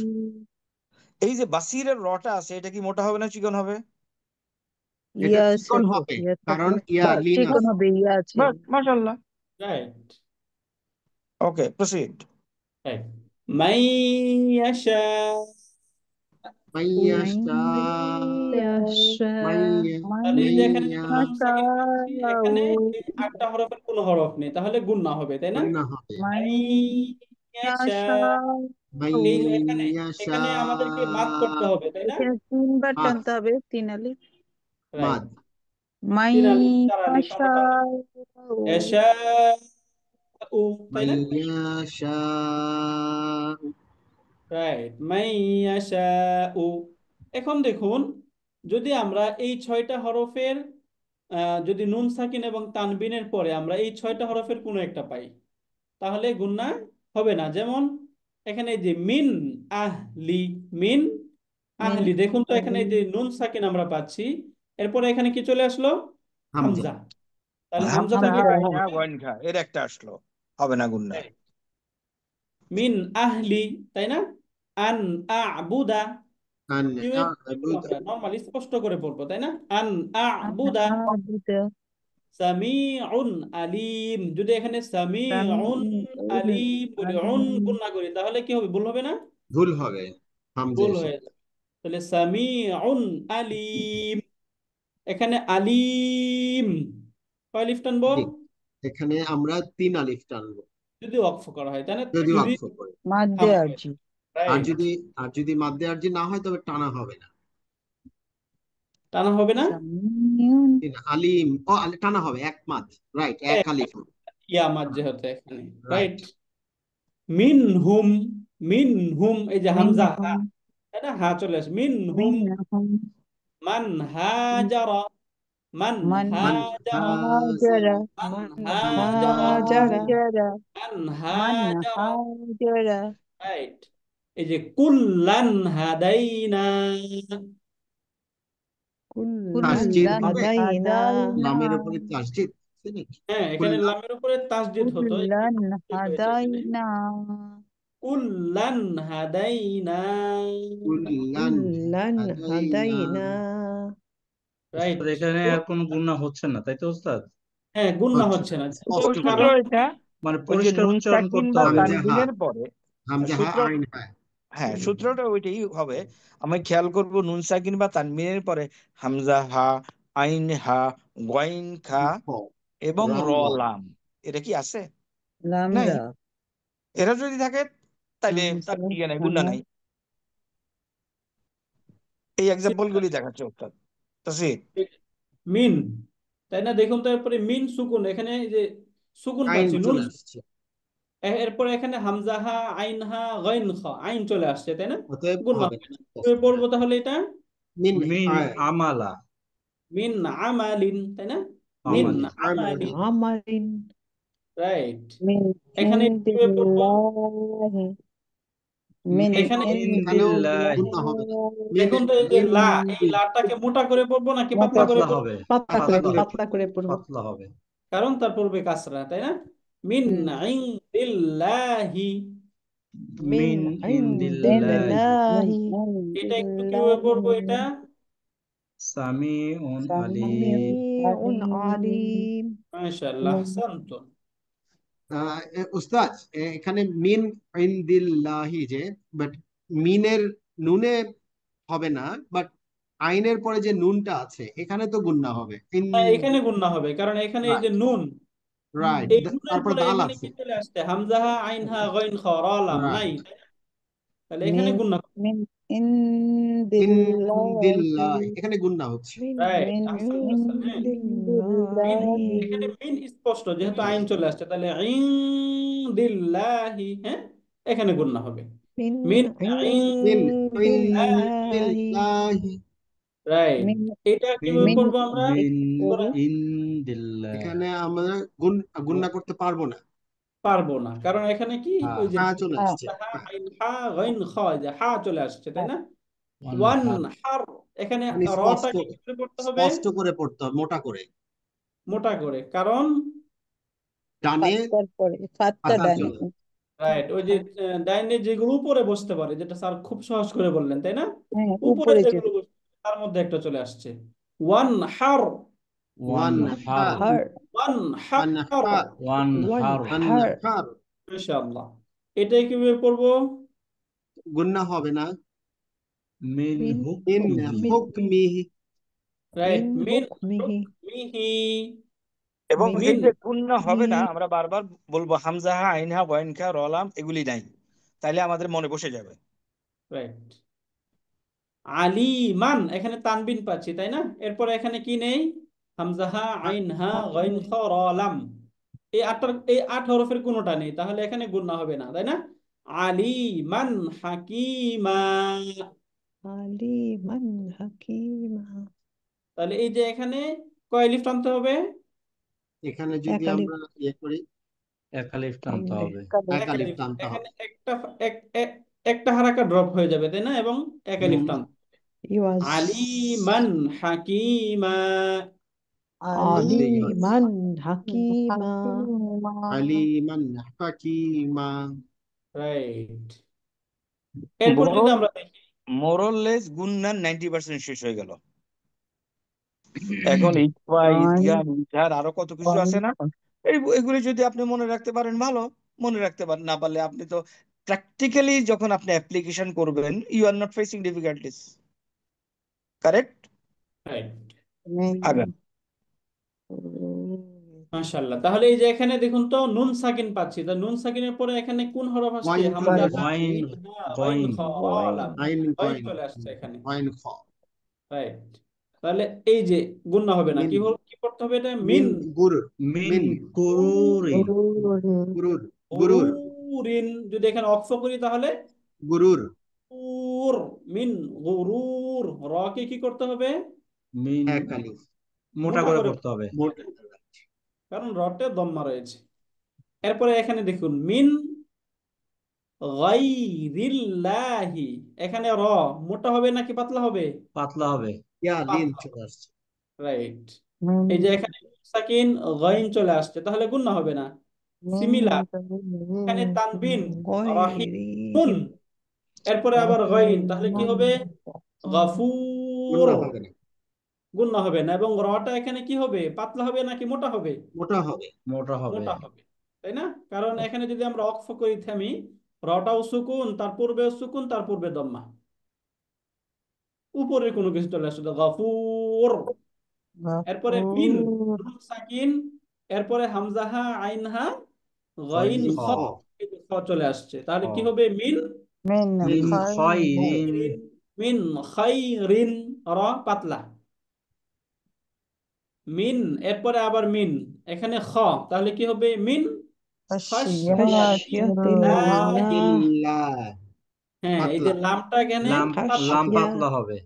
[SPEAKER 5] এই যে বাসিরের রটা আছে, এটা কি মোটা হবে না চিকন হবে?
[SPEAKER 4] এটা
[SPEAKER 2] ইয়া আছে
[SPEAKER 4] চিকন
[SPEAKER 2] তো,
[SPEAKER 4] হবে,
[SPEAKER 2] ইয়া
[SPEAKER 4] কারণ
[SPEAKER 2] থাকলে
[SPEAKER 4] ইয়া লিন
[SPEAKER 2] চিকন
[SPEAKER 4] আছে।
[SPEAKER 2] হবে, ইয়া আছে।
[SPEAKER 5] বাস, মাশাআল্লাহ।
[SPEAKER 1] রাইট,
[SPEAKER 5] ওকে, প্রসিড।
[SPEAKER 1] রাইট। মান ইয়াশা,
[SPEAKER 4] মাইয়াশা,
[SPEAKER 1] তাহলে এই যে এখানে যদি নুন সাকিন পাচ্ছি, এখানে
[SPEAKER 2] মাইয়াশাউ
[SPEAKER 1] এই 8টা হরফের কোনো হরফ নেই, তাহলে গুণনা হবে, তাই না?
[SPEAKER 4] গুন্না হবে।
[SPEAKER 1] মান ইয়াশা,
[SPEAKER 2] মাইয়াশাউ।
[SPEAKER 1] এই যে এখানে
[SPEAKER 4] মাইয়াশা,
[SPEAKER 1] এখানে আমাদেরকে মাদ করতে হবে, তাই না?
[SPEAKER 2] এখানে 3 বার
[SPEAKER 4] মাদ,
[SPEAKER 2] টানতে হবে, 3 আলিফ।
[SPEAKER 1] রাইট,
[SPEAKER 4] মাদ।
[SPEAKER 1] 3 আলিফ 4 আলিফ আমরা টানলাম।
[SPEAKER 2] মাইয়াশাউ।
[SPEAKER 1] ইয়াশা, তাই না?
[SPEAKER 4] মাইয়াশা,
[SPEAKER 1] রাইট, মাইয়াশাউ। এখন দেখুন, যদি আমরা এই 6টা হরফের যদি নুন সাকিন এবং তানবিনের পরে আমরা এই 6টা হরফের কোনো একটা পাই, তাহলে গুণনা হবে না। যেমন এখানে এই যে মিন আহলি, মিন
[SPEAKER 2] মিন
[SPEAKER 1] আহলি, দেখুন তো এখানে
[SPEAKER 2] আহলি।
[SPEAKER 1] এই যে নুন সাকিন আমরা পাচ্ছি, এরপরে এখানে কি চলে আসলো?
[SPEAKER 4] হামজা।
[SPEAKER 1] হামজা। তাহলে হামজা
[SPEAKER 5] হামজা
[SPEAKER 1] থেকে
[SPEAKER 2] হামজা।
[SPEAKER 5] আইনা
[SPEAKER 1] হবে
[SPEAKER 5] গয়েন খা, এর একটা আসলো, হবে না গুন্না।
[SPEAKER 1] মিন আহলি, তাই না? আন আবুদা,
[SPEAKER 4] আন
[SPEAKER 1] কিভাবে পড়বো
[SPEAKER 4] আ'বুদা,
[SPEAKER 1] আমরা? নরমালি স্পষ্ট করে পড়বো, তাই না? আন আবুদা
[SPEAKER 2] আবুদা।
[SPEAKER 1] সামিউন আলিম। যদি এখানে সামিউন
[SPEAKER 2] সামিউন
[SPEAKER 1] আলিম বলি, উন
[SPEAKER 2] আলিম।
[SPEAKER 1] গুণনা করি, তাহলে কি হবে? ভুল হবে না?
[SPEAKER 4] ভুল হবে, হামজা
[SPEAKER 1] ভুল
[SPEAKER 4] এসে।
[SPEAKER 1] হয়ে যাবে। তাহলে সামিউন আলিম, এখানে আলিম কয় লিফ টানবো?
[SPEAKER 4] জি, এখানে আমরা 3 আলিফ টানবো,
[SPEAKER 1] যদি ওয়াকফ করা হয়, তাই না?
[SPEAKER 4] যদি
[SPEAKER 1] যদি
[SPEAKER 4] ওয়াকফ করে।
[SPEAKER 2] মাদ্দে
[SPEAKER 1] হামজা হয়।
[SPEAKER 2] আরজি।
[SPEAKER 4] আর
[SPEAKER 1] রাইট,
[SPEAKER 4] যদি মাদ্দে আরজি না হয় তবে টানা হবে না।
[SPEAKER 1] টানা হবে না?
[SPEAKER 2] সামিউন।
[SPEAKER 4] আলিম, টানা হবে এক মাদ, রাইট, এক আলিফ।
[SPEAKER 1] ইয়া মাদ যেহেতু এখানে,
[SPEAKER 4] রাইট।
[SPEAKER 1] রাইট। মিনহুম, মিনহুম, এই যে হামজা হা,
[SPEAKER 2] মিনহুম।
[SPEAKER 1] তাই না? হা চলে আসে, মিনহুম।
[SPEAKER 2] মিনহুম।
[SPEAKER 1] মান হাজারা, মান
[SPEAKER 2] মান
[SPEAKER 4] মান
[SPEAKER 1] হাজারা,
[SPEAKER 2] হাজারা।
[SPEAKER 1] মান
[SPEAKER 3] মান
[SPEAKER 1] হাজারা,
[SPEAKER 3] হাজারা।
[SPEAKER 2] হাজারা।
[SPEAKER 1] মান
[SPEAKER 2] মান
[SPEAKER 1] হাজারা।
[SPEAKER 2] হাজারা।
[SPEAKER 1] রাইট। এই যে কুল্লান হাদাইনা,
[SPEAKER 4] তাসজিদ
[SPEAKER 2] কুল্লান
[SPEAKER 4] হবে,
[SPEAKER 3] হাদাইনা।
[SPEAKER 2] হাদাইনা।
[SPEAKER 4] লামের উপরে তাসজিদ আছে নাকি?
[SPEAKER 1] হ্যাঁ, এখানে
[SPEAKER 4] কুল্লাহ,
[SPEAKER 1] লামের উপরে তাসদিদ হতো, এখানে
[SPEAKER 2] কুল্লান
[SPEAKER 1] তাসদিদ হয়েছে এখানে।
[SPEAKER 2] হাদাইনা।
[SPEAKER 1] কুল্লান হাদাইনা।
[SPEAKER 4] কুল্লান
[SPEAKER 3] কুল্লান
[SPEAKER 4] হাদাইনা।
[SPEAKER 3] হাদাইনা।
[SPEAKER 1] রাইট।
[SPEAKER 6] উস্তাদ এখানে
[SPEAKER 1] তো
[SPEAKER 6] আর কোনো গুণা হচ্ছে না, তাই তো উস্তাদ?
[SPEAKER 1] হ্যাঁ, গুণনা
[SPEAKER 4] হচ্ছে
[SPEAKER 1] হচ্ছে
[SPEAKER 4] না,
[SPEAKER 1] না।
[SPEAKER 4] স্পষ্ট করে।
[SPEAKER 5] সূত্র
[SPEAKER 1] কারণ
[SPEAKER 5] এটা,
[SPEAKER 6] মানে
[SPEAKER 5] ওই যে
[SPEAKER 6] পরিষ্কার
[SPEAKER 5] নুন
[SPEAKER 6] উচ্চারণ
[SPEAKER 5] সাকিন
[SPEAKER 6] করতে
[SPEAKER 5] বা
[SPEAKER 6] হবে।
[SPEAKER 4] হামজা হা,
[SPEAKER 5] তানবিনের পরে
[SPEAKER 4] হামজা হা
[SPEAKER 5] সূত্র,
[SPEAKER 4] আইন হা।
[SPEAKER 5] হ্যাঁ সূত্রটা ওইটাই হবে। আমি খেয়াল করব নুন সাকিন বা তানবিনের পরে হামজা হা, আইন হা, গয়েন খা
[SPEAKER 4] খ,
[SPEAKER 5] এবং
[SPEAKER 4] র
[SPEAKER 5] র
[SPEAKER 4] ল।
[SPEAKER 5] লাম, এটা কি আছে? নাই।
[SPEAKER 2] লামরা।
[SPEAKER 5] এরা যদি থাকে তাহলে তার
[SPEAKER 2] হামজা
[SPEAKER 5] ইয়ে নাই,
[SPEAKER 2] হা।
[SPEAKER 5] গুণা নাই। এই এক্সাম্পল গুলি দেখাচ্ছে উস্তাদ। তাসির,
[SPEAKER 1] মিন, তাই না? দেখুন তো, এরপরে মিন সুকুন, এখানে এই যে সুকুন
[SPEAKER 4] আইন
[SPEAKER 1] পাচ্ছি, নুন।
[SPEAKER 4] চলে আসছে,
[SPEAKER 1] এরপরে এখানে হামজা হা, আইন হা, গাইন খা, আইন চলে আসছে, তাই না?
[SPEAKER 4] অতএব
[SPEAKER 1] গুণনা
[SPEAKER 4] হবে
[SPEAKER 1] হবে
[SPEAKER 4] না,
[SPEAKER 1] না।
[SPEAKER 4] স্পষ্ট
[SPEAKER 1] কিভাবে
[SPEAKER 4] করে।
[SPEAKER 1] পড়বো তাহলে এটা?
[SPEAKER 4] মিন
[SPEAKER 6] মিন আমালা,
[SPEAKER 1] মিন আমালিন, তাই না? মিন
[SPEAKER 4] মিন
[SPEAKER 6] আমালিন।
[SPEAKER 4] আমালিন।
[SPEAKER 1] আমালিন।
[SPEAKER 3] আমারিন।
[SPEAKER 1] রাইট।
[SPEAKER 2] মিন
[SPEAKER 1] এখানে কিভাবে পড়বো?
[SPEAKER 2] ইন্দিল্লাহি। মিন
[SPEAKER 1] এখানে
[SPEAKER 6] মিন
[SPEAKER 4] এখানেও
[SPEAKER 6] ইন্দিল্লাহি।
[SPEAKER 4] গুণা হবে না। মিন
[SPEAKER 1] দেখুন তো, এই যে
[SPEAKER 4] মিন
[SPEAKER 1] লা, এই লাটাকে মোটা করে পড়বো নাকি পাতলা করে
[SPEAKER 6] পাতলা
[SPEAKER 1] পড়বো?
[SPEAKER 6] হবে,
[SPEAKER 4] পাতলা করে
[SPEAKER 3] পাতলা করে পড়বো।
[SPEAKER 6] পাতলা হবে।
[SPEAKER 1] কারণ তার পূর্বে কাসরা, তাই না? মিন
[SPEAKER 2] হুম।
[SPEAKER 1] ইনদিল্লাহি,
[SPEAKER 6] মিন ইন্দিল্লাহি
[SPEAKER 1] এটা একটু কিভাবে পড়বো এটা?
[SPEAKER 6] সামিউন আলিম।
[SPEAKER 3] সামিউন আলিম।
[SPEAKER 1] মাশাআল্লাহ, আহসানতুম।
[SPEAKER 4] উস্তাদ, এখানে মিন ইনদিল্লাহি যে, বাট মিনের নুনে হবে না, বাট আইনের পরে যে নুনটা আছে এখানে তো গুন্না হবে। ইন,
[SPEAKER 1] হ্যাঁ, এখানে গুণনা হবে, কারণ এখানে এই যে নুন,
[SPEAKER 4] রাইট,
[SPEAKER 1] এই নুনের
[SPEAKER 4] তারপর
[SPEAKER 1] পরে
[SPEAKER 4] দাল
[SPEAKER 1] এখানে
[SPEAKER 4] আছে।
[SPEAKER 1] কি চলে আসছে? হামজাহা আইনহা গইন খ র লাম নাই,
[SPEAKER 4] রাইট,
[SPEAKER 1] তাই না? তাহলে এখানে
[SPEAKER 3] মিন
[SPEAKER 1] গুণনা।
[SPEAKER 3] মিন ইন্দিল্লাহি।
[SPEAKER 4] এখানে গুন্না হচ্ছে।
[SPEAKER 1] রাইট,
[SPEAKER 3] মিন
[SPEAKER 1] আহসান আহসান। হ্যাঁ, মিন,
[SPEAKER 3] ইন্দিল্লাহি।
[SPEAKER 1] এখানে মিন স্পষ্ট, যেহেতু আইন চলে আসছে, তাহলে ইনদিল্লাহি, হ্যাঁ, এখানে গুণনা হবে।
[SPEAKER 3] মিন
[SPEAKER 1] মিন
[SPEAKER 4] মিন
[SPEAKER 3] ইন্দিল্লাহি।
[SPEAKER 4] ইনদিল্লাহি।
[SPEAKER 1] রাইট।
[SPEAKER 3] মিন
[SPEAKER 1] এটা কিভাবে
[SPEAKER 3] মিন
[SPEAKER 1] পড়বো আমরা?
[SPEAKER 6] মিন
[SPEAKER 1] সূরা
[SPEAKER 6] ইন্দিল্লাহ।
[SPEAKER 4] এখানে আমরা গুন্না করতে পারবো না,
[SPEAKER 1] পারবো না, কারণ এখানে কি
[SPEAKER 6] হ্যাঁ,
[SPEAKER 1] ওই যে
[SPEAKER 4] হ্যাঁ চলে আসছে।
[SPEAKER 1] হামজাহা আইন হা গইন খ, যে হা চলে আসছে, তাই না?
[SPEAKER 6] ওয়ান
[SPEAKER 1] ওয়ান
[SPEAKER 6] হার।
[SPEAKER 1] হার, এখানে
[SPEAKER 4] মানে
[SPEAKER 1] রটাকে কি করে পড়তে হবে?
[SPEAKER 4] স্পষ্ট করে পড়তে হবে, মোটা করে।
[SPEAKER 1] মোটা করে, কারণ
[SPEAKER 4] ডানে
[SPEAKER 3] ফাত্তার পরে ফাত্তা
[SPEAKER 4] আসার
[SPEAKER 3] ডানে।
[SPEAKER 4] জন্য।
[SPEAKER 1] রাইট, ওই যে ডাইনে যেগুলো উপরে বসতে পারে, যেটা স্যার খুব সহজ করে বললেন, তাই না?
[SPEAKER 3] হ্যাঁ,
[SPEAKER 1] উপরে
[SPEAKER 3] উপরে
[SPEAKER 1] যেগুলো
[SPEAKER 3] যেটা।
[SPEAKER 1] বসতে পারে, তার মধ্যে একটা চলে আসছে। ওয়ান হার,
[SPEAKER 6] ওয়ান
[SPEAKER 4] ওয়ান
[SPEAKER 6] হার।
[SPEAKER 4] হার,
[SPEAKER 3] হার।
[SPEAKER 1] ওয়ান
[SPEAKER 4] ওয়ান
[SPEAKER 1] হার।
[SPEAKER 4] হার,
[SPEAKER 6] ওয়ান
[SPEAKER 3] ওয়ান
[SPEAKER 6] হার।
[SPEAKER 4] ওয়ান
[SPEAKER 3] হার।
[SPEAKER 4] হার।
[SPEAKER 1] মাশাআল্লাহ। এটাই কিভাবে পড়বো?
[SPEAKER 4] গুন্না হবে না।
[SPEAKER 6] মিন
[SPEAKER 3] মিন
[SPEAKER 4] ইন
[SPEAKER 6] হুকমিহি।
[SPEAKER 4] হুকমিহি।
[SPEAKER 1] রাইট,
[SPEAKER 3] মিন
[SPEAKER 1] মিন
[SPEAKER 3] হুকমিহি।
[SPEAKER 1] হুকমিহি।
[SPEAKER 5] এবং এই
[SPEAKER 1] মিন,
[SPEAKER 5] যে গুণনা হবে না, আমরা বারবার বলবো হামজাহা আইনহা ওয়াইনখা রলাম এগুলি নাই, তাইলে আমাদের মনে বসে যাবে।
[SPEAKER 1] রাইট। আলিমান, এখানে তানবিন পাচ্ছি, তাই না? এরপরে এখানে কি নেই? হামজাহা আইন হা গাইন খ র লাম, এই 8 হরফের কোনোটা নেই, তাহলে এখানে গুণনা হবে না, তাই না? আলিমান হাকিমা।
[SPEAKER 3] আলিমান হাকিমা।
[SPEAKER 1] তাহলে এই যে এখানে কয় লিফ টানতে হবে?
[SPEAKER 4] এখানে যদি
[SPEAKER 3] একালিফ।
[SPEAKER 4] আমরা ইয়ে করি,
[SPEAKER 6] এক আলিফ টানতে হবে।
[SPEAKER 4] এক
[SPEAKER 1] এক
[SPEAKER 4] আলিফ
[SPEAKER 1] আলিফ।
[SPEAKER 4] টানতে
[SPEAKER 1] এখানে
[SPEAKER 4] হবে।
[SPEAKER 1] একটা হারাকা ড্রপ হয়ে যাবে, তাই না? এবং এক আলিফ
[SPEAKER 6] হুম।
[SPEAKER 1] টানতে হবে।
[SPEAKER 3] ইওয়াজ।
[SPEAKER 1] আলিমান হাকিমা।
[SPEAKER 3] আলিমান হাকিমা।
[SPEAKER 4] আলিমান হাকিমা।
[SPEAKER 1] রাইট। এরপর যদি
[SPEAKER 5] মোরল
[SPEAKER 1] আমরা দেখি,
[SPEAKER 5] মোরললেস গুণনার 90% শেষ হয়ে গেল। এখন ইকফা ইদগাম ইজহার আরো কত কিছু আছে না, এগুলি যদি আপনি মনে রাখতে পারেন ভালো, মনে রাখতে পারেন, না পারলে আপনি তো প্র্যাকটিক্যালি যখন আপনি অ্যাপ্লিকেশন করবেন you are not facing difficulties. Correct.
[SPEAKER 1] Right,
[SPEAKER 5] আগান।
[SPEAKER 1] মাশাআল্লাহ। তাহলে এই যে এখানে দেখুন তো নুন সাকিন পাচ্ছি, তা নুন সাকিনের পরে এখানে কোন হরফ আসছে?
[SPEAKER 4] ওয়াইন চলে
[SPEAKER 1] হামজা হা
[SPEAKER 4] আসছে।
[SPEAKER 6] ওয়াইন
[SPEAKER 1] আইন হা গাইন
[SPEAKER 6] গইন।
[SPEAKER 1] খ র লাম,
[SPEAKER 4] আইন
[SPEAKER 1] গাইন
[SPEAKER 4] কয়েন,
[SPEAKER 1] চলে আসছে এখানে।
[SPEAKER 4] ওয়াইন খ।
[SPEAKER 1] রাইট। তাহলে এই যে গুণনা হবে না,
[SPEAKER 4] মিন,
[SPEAKER 1] কি করতে হবে? এটা
[SPEAKER 4] মিন
[SPEAKER 1] মিন
[SPEAKER 4] গুরুর,
[SPEAKER 6] মিন
[SPEAKER 4] মিন
[SPEAKER 6] কুরুরিন।
[SPEAKER 4] গুরুর, গুরুর,
[SPEAKER 1] গুরুরিন। যদি এখানে অক্ফ করি তাহলে
[SPEAKER 4] গুরুর।
[SPEAKER 1] গুরুর, মিন গুরুর। র কে কি করতে হবে?
[SPEAKER 6] মিন
[SPEAKER 4] এক আলিফ,
[SPEAKER 6] মোটা
[SPEAKER 1] মোটা
[SPEAKER 6] করে
[SPEAKER 1] করে,
[SPEAKER 6] পড়তে হবে।
[SPEAKER 4] মোট।
[SPEAKER 1] কারণ রটে দম্মা রয়েছে। এরপরে এখানে দেখুন মিন গাইরিল্লাহি, এখানে র মোটা হবে নাকি পাতলা হবে?
[SPEAKER 6] পাতলা হবে।
[SPEAKER 4] ইয়া লিন
[SPEAKER 1] পাতলা।
[SPEAKER 4] চলে আসছে।
[SPEAKER 1] রাইট। এই যে এখানে সাকিন গাইন চলে আসছে, তাহলে গুণনা হবে না। সিমিলার, এখানে তানবিন রাহিমুন,
[SPEAKER 3] গয়রিহিম।
[SPEAKER 1] এরপরে আবার গাইন, তাহলে কি হবে? গাফুর।
[SPEAKER 4] গুন্না হবে না,
[SPEAKER 1] গুণনা হবে না। এবং রটা এখানে কি হবে? পাতলা হবে নাকি মোটা হবে?
[SPEAKER 4] মোটা হবে।
[SPEAKER 6] মোটা হবে।
[SPEAKER 1] মোটা হবে, তাই না? কারণ এখানে যদি আমরা অক্ফ করি থামি, রটাও সুকুন, তার পূর্বে সুকুন, তার পূর্বে দম্মা, উপরের কোনো কিছু চলে আসছে, গাফুর। এরপরে মিন,
[SPEAKER 3] গাফুর।
[SPEAKER 1] নুন সাকিন, এরপরে হামজাহা আইনহা গাইন
[SPEAKER 6] গইন খ।
[SPEAKER 1] খ, এই যে খ চলে আসছে, তাহলে কি
[SPEAKER 6] খ।
[SPEAKER 1] হবে? মিন
[SPEAKER 3] মিন
[SPEAKER 6] মিন খয়রিন।
[SPEAKER 1] খাইরিন, মিন খাইরিন। র পাতলা। মিন, এরপরে আবার মিন, এখানে খ, তাহলে কি হবে? মিন খাশিয়াতিল্লাহ।
[SPEAKER 3] খাশিয়াতিল্লাহ।
[SPEAKER 4] ইল্লাহ,
[SPEAKER 1] হ্যাঁ, এই যে
[SPEAKER 4] পাতলা।
[SPEAKER 1] লামটা এখানে
[SPEAKER 6] লাম
[SPEAKER 1] পাতলা।
[SPEAKER 6] লাম
[SPEAKER 3] খাশিয়া
[SPEAKER 6] পাতলা হবে।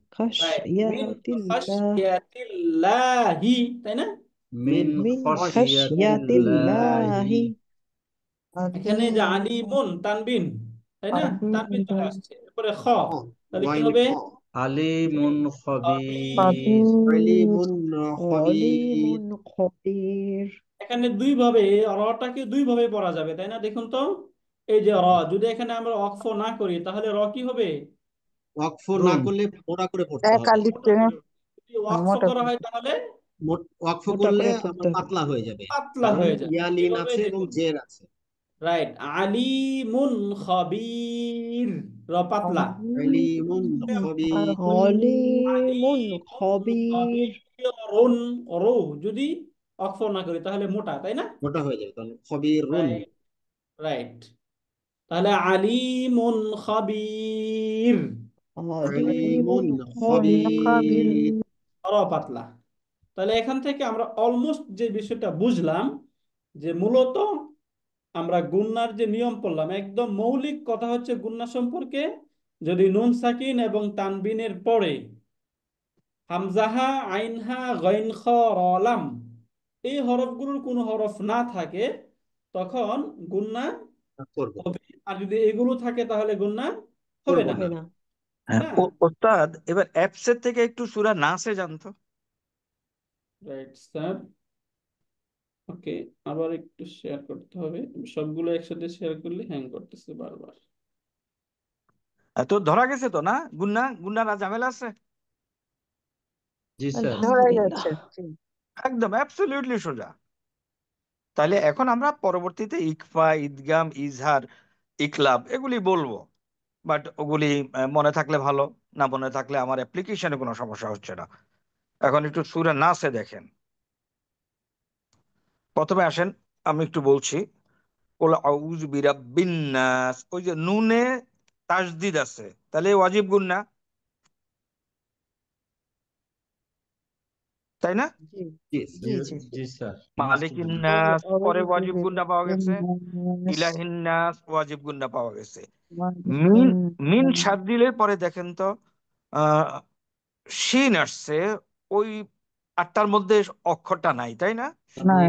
[SPEAKER 1] রাইট, মিন
[SPEAKER 3] খাশিয়াতিল্লাহ।
[SPEAKER 1] খাশিয়াতিল্লাহি, তাই না?
[SPEAKER 6] মিন
[SPEAKER 4] মিন
[SPEAKER 3] মিন
[SPEAKER 6] খসিয়াতিল্লাহি।
[SPEAKER 3] খাশিয়াতিল্লাহি।
[SPEAKER 1] এখানে যে
[SPEAKER 3] আলিম।
[SPEAKER 1] আলিমুন তানবিন, তাই না? তানবিন চলে
[SPEAKER 3] আলিম।
[SPEAKER 1] আসছে, এরপরে খ,
[SPEAKER 4] খ,
[SPEAKER 1] তাহলে কি
[SPEAKER 4] ওয়াইন
[SPEAKER 1] হবে?
[SPEAKER 4] খ।
[SPEAKER 6] আলিমুন খবির।
[SPEAKER 1] খবির।
[SPEAKER 3] খবির।
[SPEAKER 4] আলিমুন খবির।
[SPEAKER 3] আলিমুন খবির।
[SPEAKER 1] এখানে দুই ভাবে, রটাকে দুই ভাবে পড়া যাবে, তাই না? দেখুন তো, এই যে র, যদি এখানে আমরা ওয়াকফ না করি তাহলে র কি হবে?
[SPEAKER 4] ওয়াকফ না
[SPEAKER 6] রুন
[SPEAKER 4] করলে মোটা করে পড়তে হবে।
[SPEAKER 2] একালিক
[SPEAKER 1] মোটা
[SPEAKER 2] টেনে
[SPEAKER 1] করে। যদি ওয়াকফ
[SPEAKER 2] মোটা
[SPEAKER 1] করা হয় তাহলে
[SPEAKER 4] ওয়াকফ
[SPEAKER 3] মোটা
[SPEAKER 4] করলে
[SPEAKER 3] করে
[SPEAKER 4] আমার
[SPEAKER 3] পড়তে হবে।
[SPEAKER 4] পাতলা হয়ে যাবে,
[SPEAKER 1] পাতলা
[SPEAKER 4] কারণ
[SPEAKER 1] হয়ে যাবে।
[SPEAKER 4] ইয়ালিন
[SPEAKER 1] এভাবে
[SPEAKER 4] আছে এবং
[SPEAKER 1] দেখুন,
[SPEAKER 4] জের আছে।
[SPEAKER 1] রাইট, আলিমুন খবির, র পাতলা।
[SPEAKER 4] আলিমুন খবির,
[SPEAKER 3] হলিমুন
[SPEAKER 1] আলিমুন
[SPEAKER 3] খবির।
[SPEAKER 1] খবিরুন, রু যদি ওয়াকফ না করি তাহলে মোটা, তাই না?
[SPEAKER 4] মোটা হয়ে যাবে, তাহলে খবিরুন।
[SPEAKER 1] Right, right. তাহলে আলিমুন খবির,
[SPEAKER 3] হলিমুন
[SPEAKER 4] আলিমুন
[SPEAKER 3] খবির।
[SPEAKER 4] খবির।
[SPEAKER 1] র পাতলা। তাহলে এখান থেকে আমরা অলমোস্ট যে বিষয়টা বুঝলাম, যে মূলত আমরা গুণনার যে নিয়ম পড়লাম, একদম মৌলিক কথা হচ্ছে গুণনা সম্পর্কে, যদি নুন সাকিন এবং তানবিনের পরে হামজাহা, আইনহা, গইন, খ, র, লাম এই হরফগুলোর কোনো হরফ না থাকে তখন গুণনা
[SPEAKER 4] করবো,
[SPEAKER 1] হবে, আর যদি এগুলো থাকে তাহলে গুণনা হবে
[SPEAKER 4] করবো
[SPEAKER 1] না।
[SPEAKER 4] না।
[SPEAKER 3] হবে না।
[SPEAKER 5] হ্যাঁ,
[SPEAKER 1] না,
[SPEAKER 5] ওস্তাদ এবার অ্যাপসের থেকে একটু সূরা নাসে জানতো।
[SPEAKER 1] Right sir. ওকে, আবার একটু শেয়ার করতে হবে, সবগুলো একসাথে শেয়ার করলে হ্যাং করতেছে বারবার।
[SPEAKER 5] তো ধরা গেছে তো না? গুন্না গুন্নার ঝামেলা আছে?
[SPEAKER 6] জি স্যার।
[SPEAKER 2] ধরা
[SPEAKER 3] আলহামদুলিল্লাহ।
[SPEAKER 2] গেছে।
[SPEAKER 5] একদম অ্যাবসলিউটলি সোজা। তাহলে এখন আমরা পরবর্তীতে ইকফা, ইদগাম, ইজহার, ইকলাব এগুলি বলবো, বাট ওগুলি মনে থাকলে ভালো, না মনে থাকলে আমার অ্যাপ্লিকেশনে কোনো সমস্যা হচ্ছে না। এখন একটু সূরা নাসে দেখেন। প্রথমে আসেন, আমি একটু বলছি, কুল আউযু বিরাব্বিন নাস, ওই যে নুনে তাসদিদ আছে, তাহলে ওয়াজিব গুন্না, তাই না?
[SPEAKER 3] জি
[SPEAKER 4] জি
[SPEAKER 3] জি
[SPEAKER 4] স্যার।
[SPEAKER 3] জি।
[SPEAKER 6] জি স্যার।
[SPEAKER 5] মালিকিন
[SPEAKER 6] নাস্তুবিল্লাহ।
[SPEAKER 5] নাস পরে ওয়াজিব গুন্না পাওয়া গেছে, ইলাহিন নাস ওয়াজিব গুন্না পাওয়া গেছে। মিন মিন সাদ্দিলের পরে দেখেন তো আহ শিন আসছে, ওই আটটার মধ্যে অক্ষরটা নাই, তাই না?
[SPEAKER 6] তাহলে
[SPEAKER 2] নাই,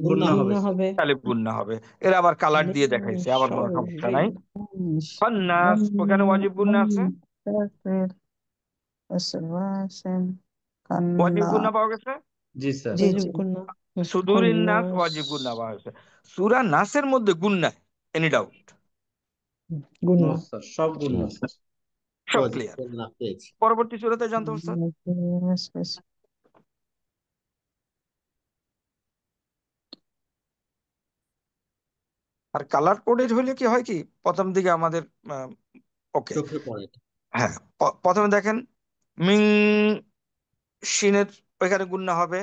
[SPEAKER 6] গুন্না হবে
[SPEAKER 3] গুন্না
[SPEAKER 6] স্যার।
[SPEAKER 3] হবে।
[SPEAKER 5] তাহলে গুন্না হবে। এরা আবার কালার দিয়ে
[SPEAKER 3] মিন
[SPEAKER 5] দেখাইছে, আবার কোনো সমস্যা
[SPEAKER 3] শাররিন।
[SPEAKER 5] নাই। খান্নাস ওখানে ওয়াজিব গুন্না আছে, ওয়াজিব গুন্না পাওয়া গেছে।
[SPEAKER 6] জি স্যার।
[SPEAKER 2] জি
[SPEAKER 3] ওয়াজিব
[SPEAKER 2] জি।
[SPEAKER 3] গুন্না।
[SPEAKER 5] সুদুরিন নাস
[SPEAKER 3] খন্নাস।
[SPEAKER 5] ওয়াজিব গুন্না পাওয়া গেছে। সূরা নাসের মধ্যে গুন্না, এনি ডাউট?
[SPEAKER 6] নো
[SPEAKER 3] গুন্না।
[SPEAKER 6] স্যার, সব গুন্না স্যার।
[SPEAKER 5] সব
[SPEAKER 4] ওয়াজিব
[SPEAKER 5] ক্লিয়ার।
[SPEAKER 4] না পেয়েছি।
[SPEAKER 5] পরবর্তী সূরাতে জানতে স্যার। আর কালার কোডেড হলে কি হয়, কি প্রথম দিকে আমাদের ওকে,
[SPEAKER 4] চোখে পড়ে।
[SPEAKER 5] হ্যাঁ, প্রথমে দেখেন মিং শিনের ওইখানে গুন্না হবে,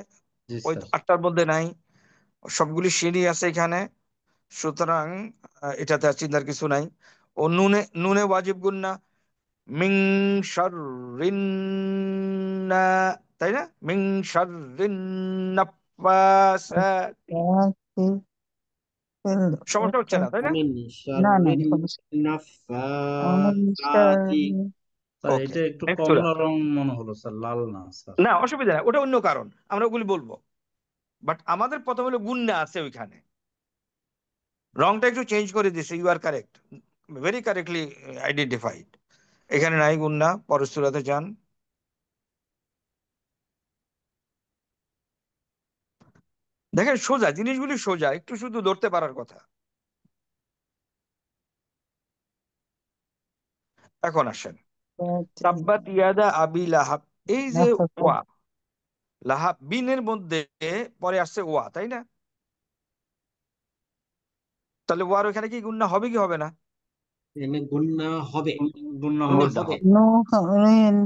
[SPEAKER 6] জি
[SPEAKER 5] ওই
[SPEAKER 6] স্যার।
[SPEAKER 5] আটটার মধ্যে নাই, সবগুলি শিনই আছে এখানে, সুতরাং এটাতে আর চিন্তার কিছু নাই। ও নুনে নুনে ওয়াজিব গুন্না, মিং শাররিন তাই না? মিং শাররিন নাফাসাতি। সমস্যা হচ্ছে না, তাই না?
[SPEAKER 4] মিন
[SPEAKER 2] না না,
[SPEAKER 4] শাররিন
[SPEAKER 2] সমস্যা
[SPEAKER 4] নাফাসাতি।
[SPEAKER 6] স্যার
[SPEAKER 5] ওকে,
[SPEAKER 6] এটা একটু
[SPEAKER 5] নেক্সট সূরা।
[SPEAKER 6] কমলা রং মনে হলো স্যার, লাল না স্যার।
[SPEAKER 5] না অসুবিধা নাই, ওটা অন্য কারণ, আমরা ওগুলি বলবো। বাট আমাদের প্রথম হলো গুন্না আছে ওইখানে, রংটা একটু চেঞ্জ করে দিছে। You are correct, very correctly identified. এখানে নাই গুন্না, পরের সূরাতে যান। দেখেন সোজা জিনিসগুলি, সোজা, একটু শুধু ধরতে পারার কথা। এখন আসেন তাব্বাত ইয়াদা আবি লাহাব, এই যে ওয়া, লাহাব বিনের মধ্যে পরে আসছে ওয়া, তাই না? তাহলে ওয়ার ওখানে কি গুন্না হবে কি হবে না?
[SPEAKER 4] এখানে গুন্না হবে,
[SPEAKER 6] গুন্না হবে
[SPEAKER 4] গুন্না
[SPEAKER 5] গুন্না
[SPEAKER 6] স্যার।
[SPEAKER 4] হবে।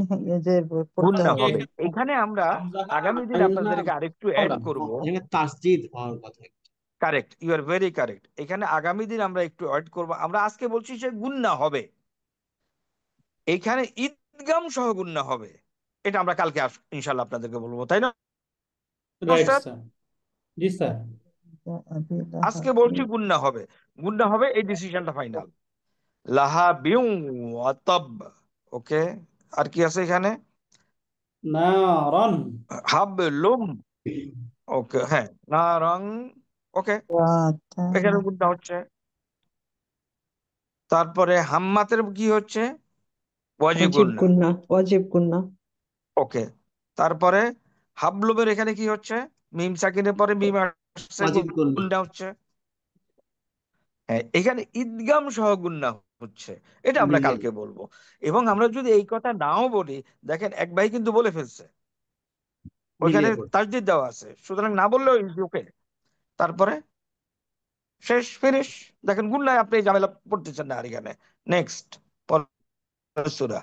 [SPEAKER 5] হবে,
[SPEAKER 2] পড়তে
[SPEAKER 5] গুন্না
[SPEAKER 1] ওকে,
[SPEAKER 2] হবে।
[SPEAKER 5] হবে।
[SPEAKER 1] এখানে
[SPEAKER 5] এখানে আমরা
[SPEAKER 1] হামজাহা,
[SPEAKER 5] আগামী দিন
[SPEAKER 1] আইনহা,
[SPEAKER 5] আপনাদেরকে আরেকটু অ্যাড
[SPEAKER 1] কলাম।
[SPEAKER 5] করব।
[SPEAKER 4] এখানে তাসদিদ হওয়ার কথা।
[SPEAKER 5] Correct, you are very correct. এখানে আগামী দিন আমরা একটু অ্যাড করব। আমরা আজকে বলছি যে গুন্না হবে, এখানে ঈদগাম সহ গুন্না হবে, এটা আমরা কালকে ইনশাল্লাহ আপনাদেরকে বলবো, তাই না
[SPEAKER 1] রাইট
[SPEAKER 5] ওস্তাদ?
[SPEAKER 1] স্যার। জি স্যার।
[SPEAKER 5] আজকে বলছি গুন্না হবে, গুন্না হবে, এই ডিসিশনটা ফাইনাল। লাহা বিউ ওয়াতাব, ওকে। আর কি আছে এখানে?
[SPEAKER 1] নারন,
[SPEAKER 5] হাবলুম, ওকে, হ্যাঁ, নারং, ওকে, এখানে গুন্না হচ্ছে। তারপরে হাম্মাতের কি হচ্ছে? ওয়াজিব
[SPEAKER 3] ওয়াজিব
[SPEAKER 5] গুন্না,
[SPEAKER 3] গুন্না। ওয়াজিব গুন্না।
[SPEAKER 5] ওকে। তারপরে হাবলুমের এখানে কি হচ্ছে? মিম সাকিনের পরে মিম আসছে,
[SPEAKER 4] ওয়াজিব গুন্না।
[SPEAKER 5] গুন্না হচ্ছে। হ্যাঁ, এখানে ঈদগাম সহ গুন্না হচ্ছে, এটা আমরা
[SPEAKER 4] মিলে
[SPEAKER 5] কালকে বলবো। এবং আমরা যদি এই কথা নাও বলি, দেখেন এক ভাই কিন্তু বলে ফেলছে, ওইখানে
[SPEAKER 4] মিলে পড়ছে।
[SPEAKER 5] তাসদিদ দেওয়া আছে, সুতরাং না বললেও ওকে। তারপরে শেষ, ফিনিশ। দেখেন গুন্নায় আপনি এই ঝামেলা পড়তেছেন না আর এখানে। নেক্সট সূরা।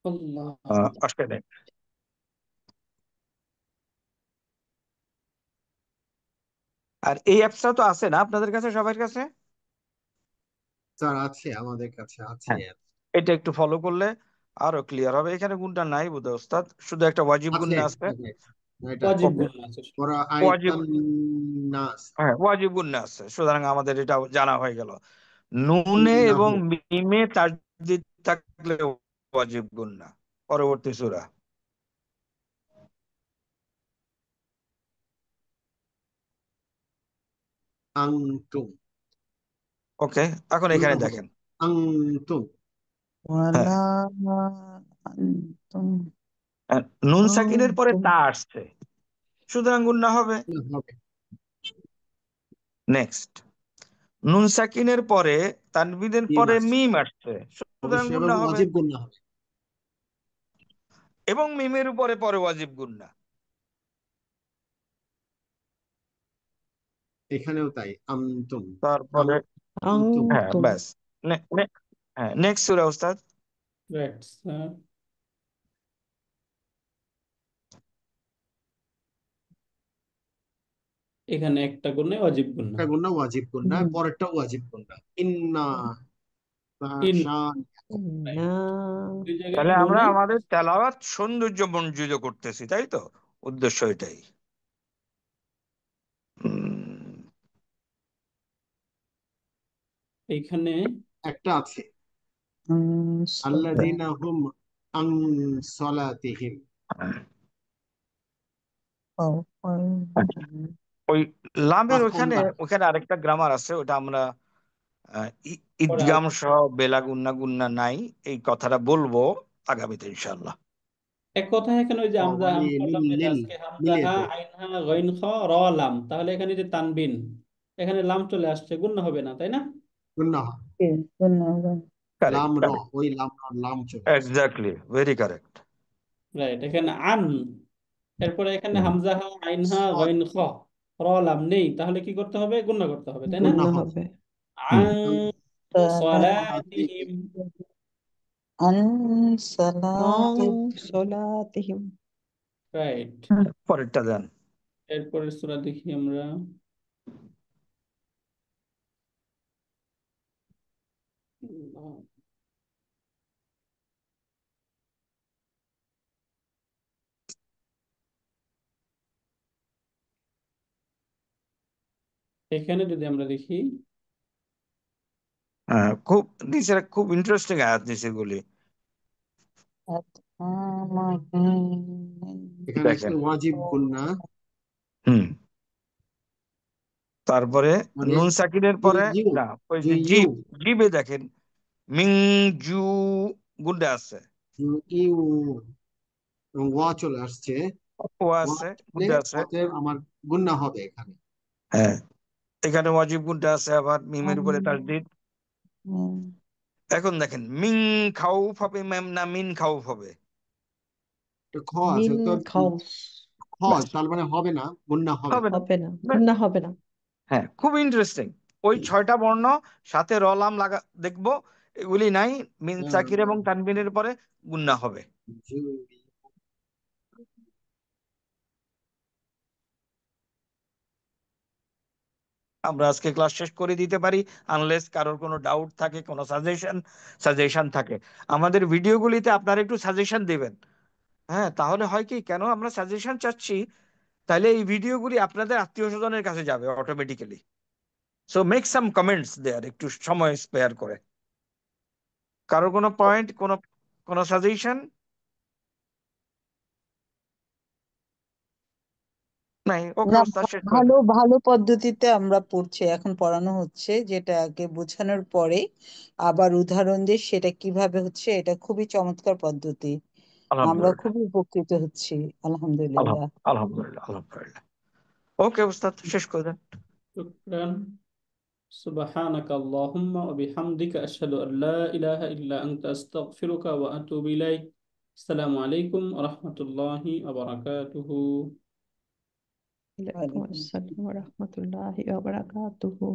[SPEAKER 1] আল্লাহ।
[SPEAKER 5] আসলে নেই। আর এই অ্যাপসটা তো আছে না আপনাদের কাছে, সবার কাছে?
[SPEAKER 4] স্যার আছে, আমাদের কাছে আছে।
[SPEAKER 5] হ্যাঁ, এটা একটু ফলো করলে আরো ক্লিয়ার হবে। এখানে গুণটা নাই বোধহয় ওস্তাদ, শুধু একটা ওয়াজিব
[SPEAKER 4] আছে
[SPEAKER 5] গুণা আছে।
[SPEAKER 4] আছে, এটা আছে।
[SPEAKER 1] ওয়াজিব
[SPEAKER 5] ওকে,
[SPEAKER 1] গুন্না আছে।
[SPEAKER 4] ওরা
[SPEAKER 5] ওয়াজিব,
[SPEAKER 4] আইতান নাস
[SPEAKER 5] হ্যাঁ ওয়াজিব গুণা আছে, সুতরাং আমাদের এটা জানা হয়ে গেল। নুনে এবং
[SPEAKER 4] ইন্নাহু
[SPEAKER 5] মিমে তাসদিদ থাকলে ওয়াজিব গুণা। পরবর্তী সূরা।
[SPEAKER 4] আনতুম,
[SPEAKER 5] ওকে, এখন
[SPEAKER 4] গুণা
[SPEAKER 5] এখানে
[SPEAKER 4] হবে
[SPEAKER 5] দেখেন।
[SPEAKER 4] আনতুম।
[SPEAKER 5] হ্যাঁ,
[SPEAKER 2] ওয়ালা আনতুম
[SPEAKER 5] নুন সাকিনের পরে
[SPEAKER 2] আনতুম
[SPEAKER 5] তা আসছে, সুতরাং গুণা হবে।
[SPEAKER 4] গুণা হবে।
[SPEAKER 5] নেক্সট, নুন সাকিনের পরে তানবিনের
[SPEAKER 4] মিম
[SPEAKER 5] পরে
[SPEAKER 4] আসছে,
[SPEAKER 5] মিম আসছে, সুতরাং
[SPEAKER 4] অবশ্যই, এবং
[SPEAKER 5] গুণা হবে।
[SPEAKER 4] ওয়াজিব গুণা হবে।
[SPEAKER 5] এবং মিমের উপরে পরে ওয়াজিব গুণা।
[SPEAKER 4] এখানেও তাই, আনতুম।
[SPEAKER 5] তারপরে
[SPEAKER 4] আনতুম।
[SPEAKER 5] হ্যাঁ
[SPEAKER 3] আনতুম
[SPEAKER 5] ব্যাস। হ্যাঁ, নেক্সট সূরা ওস্তাদ।
[SPEAKER 1] রাইট। এখানে একটা গুন্না ওয়াজিব গুন্না।
[SPEAKER 4] একটা গুণা ওয়াজিব গুণা,
[SPEAKER 3] হুম।
[SPEAKER 4] পরেরটাও ওয়াজিব গুণা। ইন্না
[SPEAKER 1] ইন,
[SPEAKER 4] শান।
[SPEAKER 3] না
[SPEAKER 1] দুই জায়গায়
[SPEAKER 5] তাহলে আমরা
[SPEAKER 1] নুনে।
[SPEAKER 5] আমাদের তেলাওয়াত সৌন্দর্য মণ্ডিত করতেছি, তাই তো? উদ্দেশ্য এটাই। উম,
[SPEAKER 1] এইখানে
[SPEAKER 4] একটা আছে,
[SPEAKER 2] সালাত
[SPEAKER 4] আল্লাযীনা হুম আন সালাতিহিম।
[SPEAKER 5] ওই লামের
[SPEAKER 4] 5 নম্বর।
[SPEAKER 5] ওখানে আরেকটা গ্রামার আছে, ওটা আমরা
[SPEAKER 1] পরে
[SPEAKER 5] ঈদগাম সহ বেলা গুন্না গুন্না নাই, এই কথাটা বলবো আগামীতে ইনশাআল্লাহ।
[SPEAKER 1] এক কথায় এখানে ওই যে হামজা
[SPEAKER 4] মানে
[SPEAKER 1] হামজা
[SPEAKER 4] মিল
[SPEAKER 1] লামের
[SPEAKER 4] লিল
[SPEAKER 1] আজকে হামজা
[SPEAKER 4] মিলে
[SPEAKER 1] হা
[SPEAKER 4] পড়বে।
[SPEAKER 1] আইন হা গইন খ র লাম, তাহলে এখানে যে তানবিন, এখানে লাম চলে আসছে, গুন্না হবে না, তাই না?
[SPEAKER 4] গুণা হয়।
[SPEAKER 5] কারেক্ট,
[SPEAKER 4] লাম র,
[SPEAKER 5] কারেক্ট,
[SPEAKER 4] ওই লাম র, লাম চলে আসে।
[SPEAKER 5] Exactly, very correct.
[SPEAKER 1] রাইট। এখানে আন, এরপরে এখানে হামজা হা আইন হা
[SPEAKER 4] সৎ
[SPEAKER 1] গইন খ র লাম নেই, তাহলে কি করতে হবে? গুন্না করতে হবে, তাই না?
[SPEAKER 4] গুণা
[SPEAKER 3] গুণা
[SPEAKER 4] হবে।
[SPEAKER 3] হবে।
[SPEAKER 5] হুম,
[SPEAKER 1] আন সালাতিহিম।
[SPEAKER 2] আন
[SPEAKER 3] আন
[SPEAKER 2] সালাতিহিম
[SPEAKER 3] সলাতিহিম।
[SPEAKER 1] রাইট।
[SPEAKER 5] পরেরটা দেন।
[SPEAKER 1] এরপরের সূরা দেখি আমরা। এখানে যদি আমরা দেখি,
[SPEAKER 5] হ্যাঁ, খুব নিচে খুব ইন্টারেস্টিং আয়াত নিচে গুলি।
[SPEAKER 4] এখানে হচ্ছে
[SPEAKER 5] দেখেন,
[SPEAKER 4] ওয়াজিব গুণা,
[SPEAKER 5] হুম, তারপরে
[SPEAKER 4] মানে
[SPEAKER 5] নুন সাকিনের
[SPEAKER 4] ইউ
[SPEAKER 5] পরে
[SPEAKER 4] ইউ
[SPEAKER 5] না, ওই
[SPEAKER 4] ইউ
[SPEAKER 5] যে
[SPEAKER 4] ইউ
[SPEAKER 5] জিবে দেখেন মিং জু গুন্ডা আছে,
[SPEAKER 4] ইউ, এবং ওয়া চলে আসছে।
[SPEAKER 5] ও
[SPEAKER 4] ওয়া
[SPEAKER 5] আছে,
[SPEAKER 4] আসলে
[SPEAKER 5] গুন্ডা আছে।
[SPEAKER 4] অতএব আমার গুণা হবে এখানে।
[SPEAKER 5] হ্যাঁ, এখানে ওয়াজিব গুন্ডা আছে, আবার মিমের উপরে তাসদিদ। এখন দেখেন মিং খাউফ হবে ম্যাম না মিন খাউফ হবে?
[SPEAKER 4] তো খ আছে
[SPEAKER 3] মিন
[SPEAKER 4] তো,
[SPEAKER 3] খাউফ।
[SPEAKER 4] খ,
[SPEAKER 5] ব্যাস,
[SPEAKER 4] তার মানে হবে না, গুণা হবে
[SPEAKER 5] হবে
[SPEAKER 4] না।
[SPEAKER 5] না।
[SPEAKER 3] হবে না,
[SPEAKER 5] ব্যাস।
[SPEAKER 3] গুণা হবে না।
[SPEAKER 5] হ্যাঁ, খুব ইন্টারেস্টিং। ওই 6টা বর্ণ সাথে রলাম লাগা দেখবো, এগুলি নাই। মিন সাকির এবং তানবিনের পরে গুন্না হবে। আমরা আজকে ক্লাস শেষ করে দিতে পারি, আনলেস কারোর কোনো ডাউট থাকে, কোনো সাজেশন থাকে। আমাদের ভিডিওগুলিতে আপনারা একটু সাজেশন দিবেন। হ্যাঁ, তাহলে হয় কি, কেন আমরা সাজেশন চাচ্ছি, তাহলে এই ভিডিওগুলি আপনাদের আত্মীয় স্বজনের কাছে যাবে automatically. So make some comments there, একটু সময় স্পেয়ার করে। কারোর কোনো পয়েন্ট, কোনো কোনো সাজেশন? নাই, ওকে
[SPEAKER 3] না,
[SPEAKER 5] ওস্তাদ, শেষ করে
[SPEAKER 3] ভালো
[SPEAKER 5] দেন।
[SPEAKER 3] ভালো পদ্ধতিতে আমরা পড়ছি, এখন পড়ানো হচ্ছে, যেটা আগে বোঝানোর পরে আবার উদাহরণ দিয়ে সেটা কিভাবে হচ্ছে, এটা খুবই চমৎকার পদ্ধতি। আমরা
[SPEAKER 5] আলহামদুলিল্লাহ,
[SPEAKER 3] খুবই উপকৃত হচ্ছি, আলহামদুলিল্লাহ।
[SPEAKER 5] আলহামদুলিল্লাহ, আলহামদুলিল্লাহ। ওকে ওস্তাদ, শেষ করে দেন।
[SPEAKER 1] شكرا. سبحانك اللهم وبحمدك أشهد أن لا إله إلا أنت أستغفرك وأتوب إليك. السلام عليكم ورحمة الله وبركاته.
[SPEAKER 3] ওয়ালাইকুম আসসালাম ওয়া রাহমাতুল্লাহি ওয়া বারাকাতুহু।